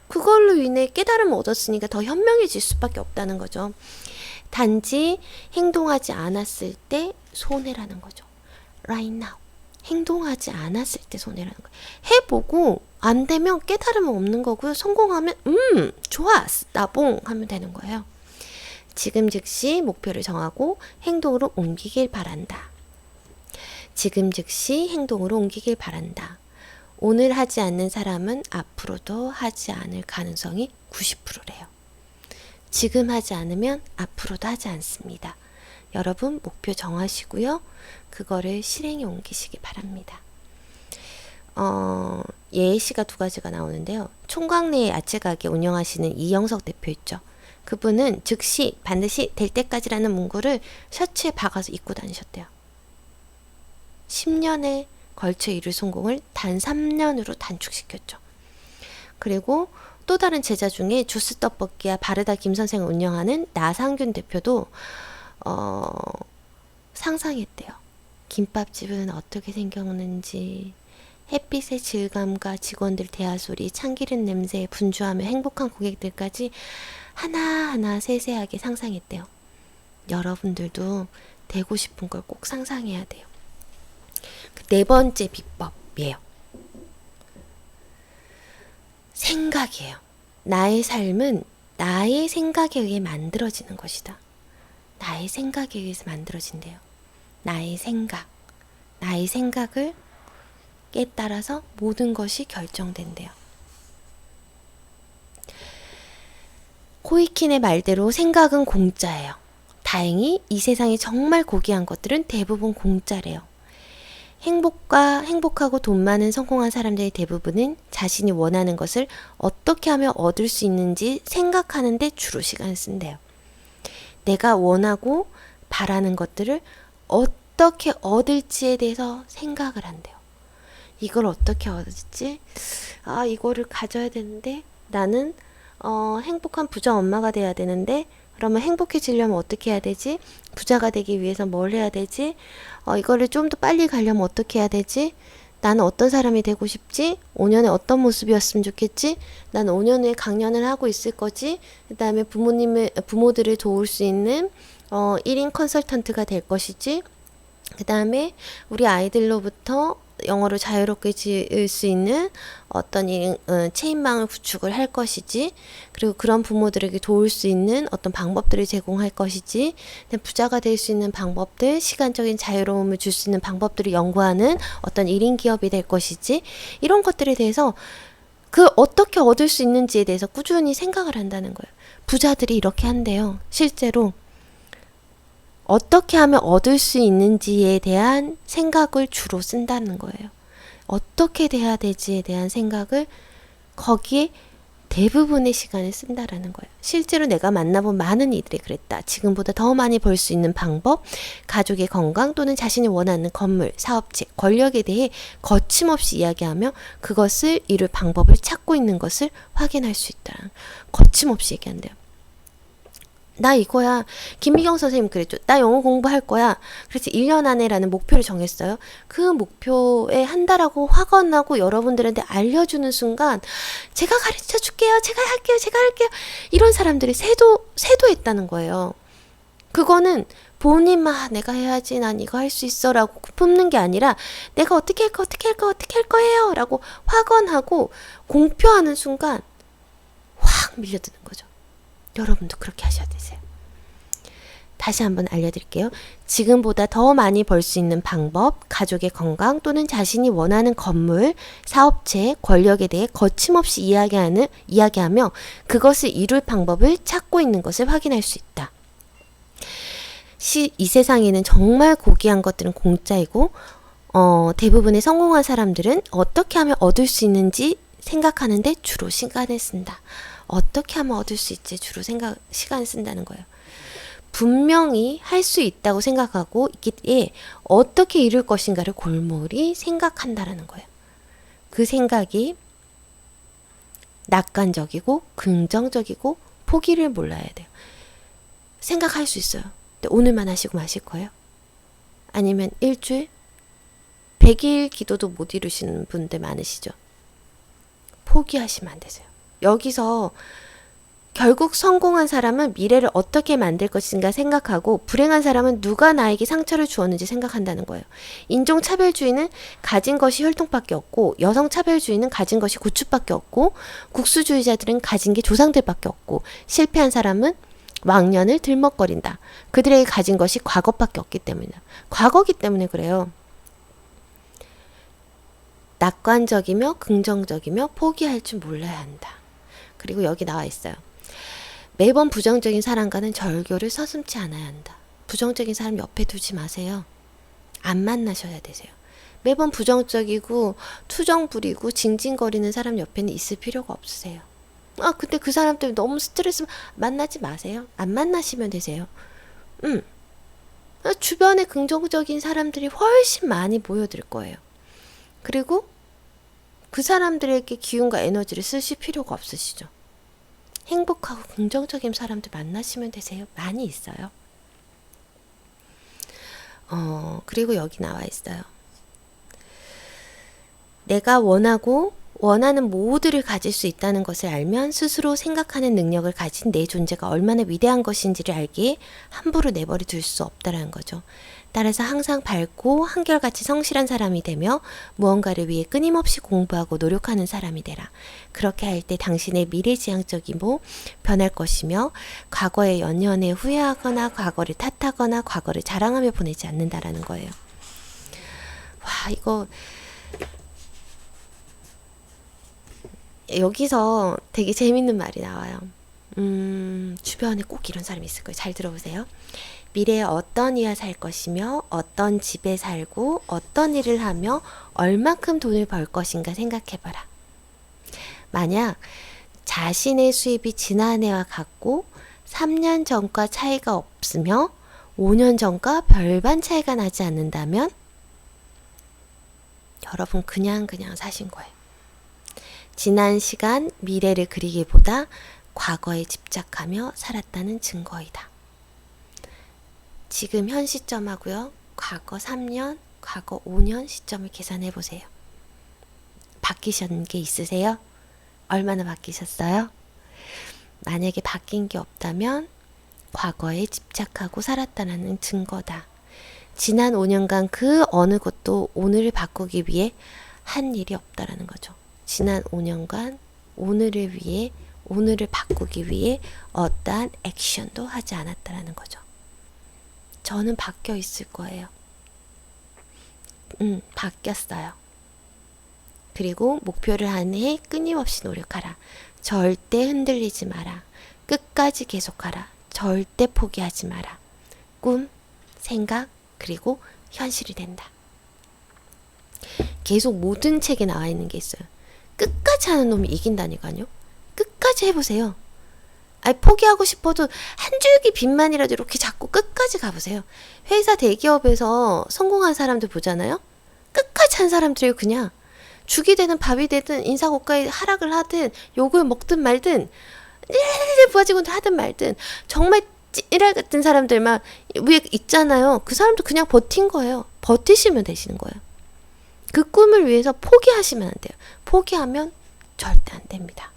그걸로 인해 깨달음을 얻었으니까 더 현명해질 수밖에 없다는 거죠. 단지 행동하지 않았을 때 손해라는 거죠. Right now. 행동하지 않았을 때 손해라는 거예요. 해보고 안 되면 깨달음은 없는 거고요. 성공하면 좋아 나봉 하면 되는 거예요. 지금 즉시 목표를 정하고 행동으로 옮기길 바란다. 지금 즉시 행동으로 옮기길 바란다. 오늘 하지 않는 사람은 앞으로도 하지 않을 가능성이 90%래요. 지금 하지 않으면 앞으로도 하지 않습니다. 여러분 목표 정하시고요. 그거를 실행에 옮기시기 바랍니다. 예시가 2가지가 나오는데요. 총각내의 야채 가게 운영하시는 이영석 대표 있죠. 그분은 즉시 반드시 될 때까지라는 문구를 셔츠에 박아서 입고 다니셨대요. 10년에 걸쳐 이룰 성공을 단 3년으로 단축시켰죠. 그리고 또 다른 제자 중에 주스 떡볶이와 바르다 김 선생을 운영하는 나상균 대표도 상상했대요. 김밥집은 어떻게 생겼는지, 햇빛의 질감과 직원들 대화 소리, 참기름 냄새에 분주하며 행복한 고객들까지 하나하나 세세하게 상상했대요. 여러분들도 되고 싶은 걸 꼭 상상해야 돼요. 4번째 비법이에요. 생각이에요. 나의 삶은 나의 생각에 의해 만들어지는 것이다. 나의 생각에 의해서 만들어진대요. 나의 생각을 따라서 모든 것이 결정된대요. 코이킨의 말대로 생각은 공짜예요. 다행히 이 세상에 정말 고귀한 것들은 대부분 공짜래요. 행복하고 돈 많은 성공한 사람들의 대부분은 자신이 원하는 것을 어떻게 하면 얻을 수 있는지 생각하는데 주로 시간을 쓴대요. 내가 원하고 바라는 것들을 어떻게 얻을지에 대해서 생각을 한대요. 이걸 어떻게 얻을지? 이거를 가져야 되는데 나는 행복한 부자 엄마가 돼야 되는데 그러면 행복해지려면 어떻게 해야 되지? 부자가 되기 위해서 뭘 해야 되지? 이거를 좀 더 빨리 가려면 어떻게 해야 되지? 나는 어떤 사람이 되고 싶지? 5년에 어떤 모습이었으면 좋겠지? 나는 5년 후에 강연을 하고 있을 거지? 그 다음에 부모들을 도울 수 있는 1인 컨설턴트가 될 것이지? 그 다음에 우리 아이들로부터 영어를 자유롭게 지을 수 있는 어떤 체인망을 구축을 할 것이지, 그리고 그런 부모들에게 도울 수 있는 어떤 방법들을 제공할 것이지, 부자가 될 수 있는 방법들, 시간적인 자유로움을 줄 수 있는 방법들을 연구하는 어떤 1인 기업이 될 것이지, 이런 것들에 대해서 어떻게 얻을 수 있는지에 대해서 꾸준히 생각을 한다는 거예요. 부자들이 이렇게 한대요. 실제로 어떻게 하면 얻을 수 있는지에 대한 생각을 주로 쓴다는 거예요. 어떻게 돼야 되지에 대한 생각을 거기에 대부분의 시간을 쓴다라는 거예요. 실제로 내가 만나본 많은 이들이 그랬다. 지금보다 더 많이 벌 수 있는 방법, 가족의 건강 또는 자신이 원하는 건물, 사업체, 권력에 대해 거침없이 이야기하며 그것을 이룰 방법을 찾고 있는 것을 확인할 수 있다. 거침없이 얘기한대요. 나 이거야. 김미경 선생님 그랬죠. 나 영어 공부할 거야. 그래서 1년 안에라는 목표를 정했어요. 그 목표에 한다라고 확언하고 여러분들한테 알려주는 순간 제가 가르쳐 줄게요. 제가 할게요. 이런 사람들이 세도했다는 거예요. 그거는 본인만 내가 해야지, 난 이거 할 수 있어 라고 품는 게 아니라 내가 어떻게 할 거예요 라고 확언하고 공표하는 순간 확 밀려드는 거죠. 여러분도 그렇게 하셔야 되세요. 다시 한번 알려드릴게요. 지금보다 더 많이 벌 수 있는 방법, 가족의 건강 또는 자신이 원하는 건물, 사업체, 권력에 대해 거침없이 이야기하며 그것을 이룰 방법을 찾고 있는 것을 확인할 수 있다. 이 세상에는 정말 고귀한 것들은 공짜이고 대부분의 성공한 사람들은 어떻게 하면 얻을 수 있는지 생각하는데 주로 시간을 쓴다. 어떻게 하면 얻을 수 있지 주로 시간을 쓴다는 거예요. 분명히 할 수 있다고 생각하고 있기에 어떻게 이룰 것인가를 골몰이 생각한다라는 거예요. 그 생각이 낙관적이고 긍정적이고 포기를 몰라야 돼요. 생각할 수 있어요. 근데 오늘만 하시고 마실 거예요? 아니면 일주일? 100일 기도도 못 이루시는 분들 많으시죠? 포기하시면 안 되세요. 여기서 결국 성공한 사람은 미래를 어떻게 만들 것인가 생각하고 불행한 사람은 누가 나에게 상처를 주었는지 생각한다는 거예요. 인종차별주의는 가진 것이 혈통밖에 없고 여성차별주의는 가진 것이 고추밖에 없고 국수주의자들은 가진 게 조상들밖에 없고 실패한 사람은 왕년을 들먹거린다. 그들에게 가진 것이 과거밖에 없기 때문이다. 과거기 때문에 그래요. 낙관적이며 긍정적이며 포기할 줄 몰라야 한다. 그리고 여기 나와 있어요. 매번 부정적인 사람과는 절교를 서슴지 않아야 한다. 부정적인 사람 옆에 두지 마세요. 안 만나셔야 되세요. 매번 부정적이고 투정 부리고 징징거리는 사람 옆에는 있을 필요가 없으세요. 근데 그 사람 때문에 너무 스트레스 만나지 마세요. 안 만나시면 되세요. 주변에 긍정적인 사람들이 훨씬 많이 모여들 거예요. 그리고 그 사람들에게 기운과 에너지를 쓰실 필요가 없으시죠. 행복하고 긍정적인 사람들 만나시면 되세요. 많이 있어요. 그리고 여기 나와 있어요. 내가 원하는 모두를 가질 수 있다는 것을 알면 스스로 생각하는 능력을 가진 내 존재가 얼마나 위대한 것인지를 알기에 함부로 내버려 둘 수 없다라는 거죠. 따라서 항상 밝고 한결같이 성실한 사람이 되며 무언가를 위해 끊임없이 공부하고 노력하는 사람이 되라. 그렇게 할 때 당신의 미래지향적이고 변할 것이며 과거의 연연에 후회하거나 과거를 탓하거나 과거를 자랑하며 보내지 않는다라는 거예요. 와, 이거 여기서 되게 재밌는 말이 나와요. 주변에 꼭 이런 사람이 있을 거예요. 잘 들어보세요. 미래에 어떤 이와 살 것이며 어떤 집에 살고 어떤 일을 하며 얼만큼 돈을 벌 것인가 생각해봐라. 만약 자신의 수입이 지난해와 같고 3년 전과 차이가 없으며 5년 전과 별반 차이가 나지 않는다면 여러분 그냥 사신 거예요. 지난 시간 미래를 그리기보다 과거에 집착하며 살았다는 증거이다. 지금 현 시점하고요. 과거 3년, 과거 5년 시점을 계산해 보세요. 바뀌신 게 있으세요? 얼마나 바뀌셨어요? 만약에 바뀐 게 없다면 과거에 집착하고 살았다는 증거다. 지난 5년간 그 어느 것도 오늘을 바꾸기 위해 한 일이 없다라는 거죠. 지난 5년간 오늘을 위해, 오늘을 바꾸기 위해 어떠한 액션도 하지 않았다라는 거죠. 저는 바뀌어 있을 거예요. 바뀌었어요. 그리고 목표를 한 해 끊임없이 노력하라. 절대 흔들리지 마라. 끝까지 계속하라. 절대 포기하지 마라. 꿈, 생각, 그리고 현실이 된다. 계속 모든 책에 나와 있는 게 있어요. 끝까지 하는 놈이 이긴다니까요. 끝까지 해보세요. 아니, 포기하고 싶어도 한 줄기 빛만이라도 이렇게 잡고 끝까지 가보세요. 회사 대기업에서 성공한 사람들 보잖아요. 끝까지 한 사람들이 그냥 죽이 되든 밥이 되든 인사고과에 하락을 하든 욕을 먹든 말든 부하직원들 하든 말든 정말 찌랄 같은 사람들만 위에 있잖아요. 그 사람도 그냥 버틴 거예요. 버티시면 되시는 거예요. 그 꿈을 위해서 포기하시면 안 돼요. 포기하면 절대 안 됩니다.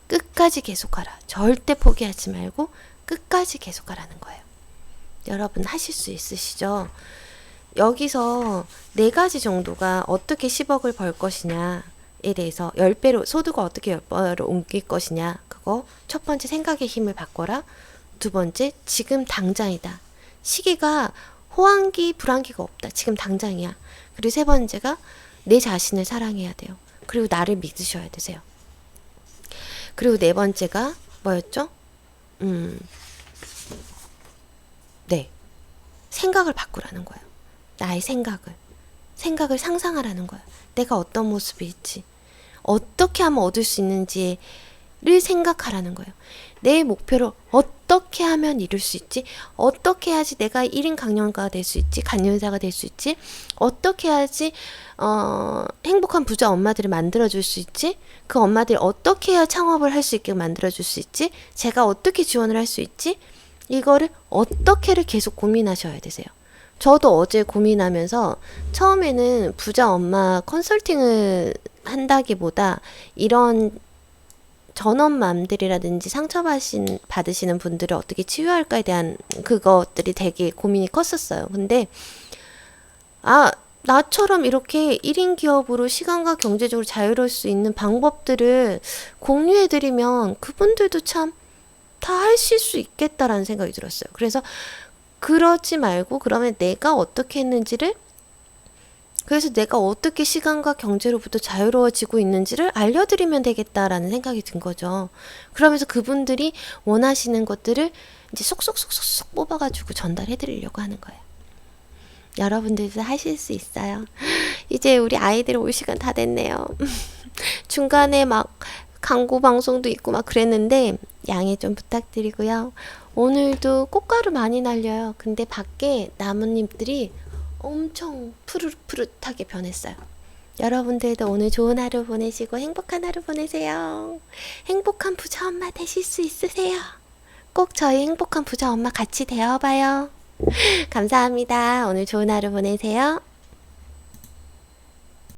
끝까지 계속하라. 절대 포기하지 말고 끝까지 계속하라는 거예요. 여러분 하실 수 있으시죠? 여기서 4가지 정도가 어떻게 10억을 벌 것이냐에 대해서 10배로 소득을 어떻게 10배로 옮길 것이냐, 그거 첫 번째 생각의 힘을 바꿔라. 두 번째 지금 당장이다. 시기가 호황기 불황기가 없다. 지금 당장이야. 그리고 세 번째가 내 자신을 사랑해야 돼요. 그리고 나를 믿으셔야 되세요. 그리고 네 번째가 뭐였죠? 네. 생각을 바꾸라는 거예요. 나의 생각을 상상하라는 거예요. 내가 어떤 모습일지, 어떻게 하면 얻을 수 있는지를 생각하라는 거예요. 내 목표를 어떻게 하면 이룰 수 있지? 어떻게 해야지 내가 1인 강연가가 될 수 있지? 강연사가 될 수 있지? 어떻게 해야지 행복한 부자 엄마들을 만들어줄 수 있지? 그 엄마들 어떻게 해야 창업을 할 수 있게 만들어줄 수 있지? 제가 어떻게 지원을 할 수 있지? 이거를 어떻게를 계속 고민하셔야 되세요. 저도 어제 고민하면서 처음에는 부자 엄마 컨설팅을 한다기보다 이런 전업맘들이라든지 상처받으시는 분들을 어떻게 치유할까에 대한 그것들이 되게 고민이 컸었어요. 근데 나처럼 이렇게 1인 기업으로 시간과 경제적으로 자유로울 수 있는 방법들을 공유해드리면 그분들도 참 다 하실 수 있겠다라는 생각이 들었어요. 그래서 그러지 말고 그러면 내가 어떻게 했는지를, 그래서 내가 어떻게 시간과 경제로부터 자유로워지고 있는지를 알려드리면 되겠다라는 생각이 든 거죠. 그러면서 그분들이 원하시는 것들을 이제 쏙쏙쏙쏙 뽑아가지고 전달해드리려고 하는 거예요. 여러분들도 하실 수 있어요. 이제 우리 아이들 올 시간 다 됐네요. 중간에 막 광고 방송도 있고 막 그랬는데 양해 좀 부탁드리고요. 오늘도 꽃가루 많이 날려요. 근데 밖에 나뭇잎들이 엄청 푸릇푸릇하게 변했어요. 여러분들도 오늘 좋은 하루 보내시고 행복한 하루 보내세요. 행복한 부자 엄마 되실 수 있으세요. 꼭 저희 행복한 부자 엄마 같이 되어봐요. 감사합니다. 오늘 좋은 하루 보내세요.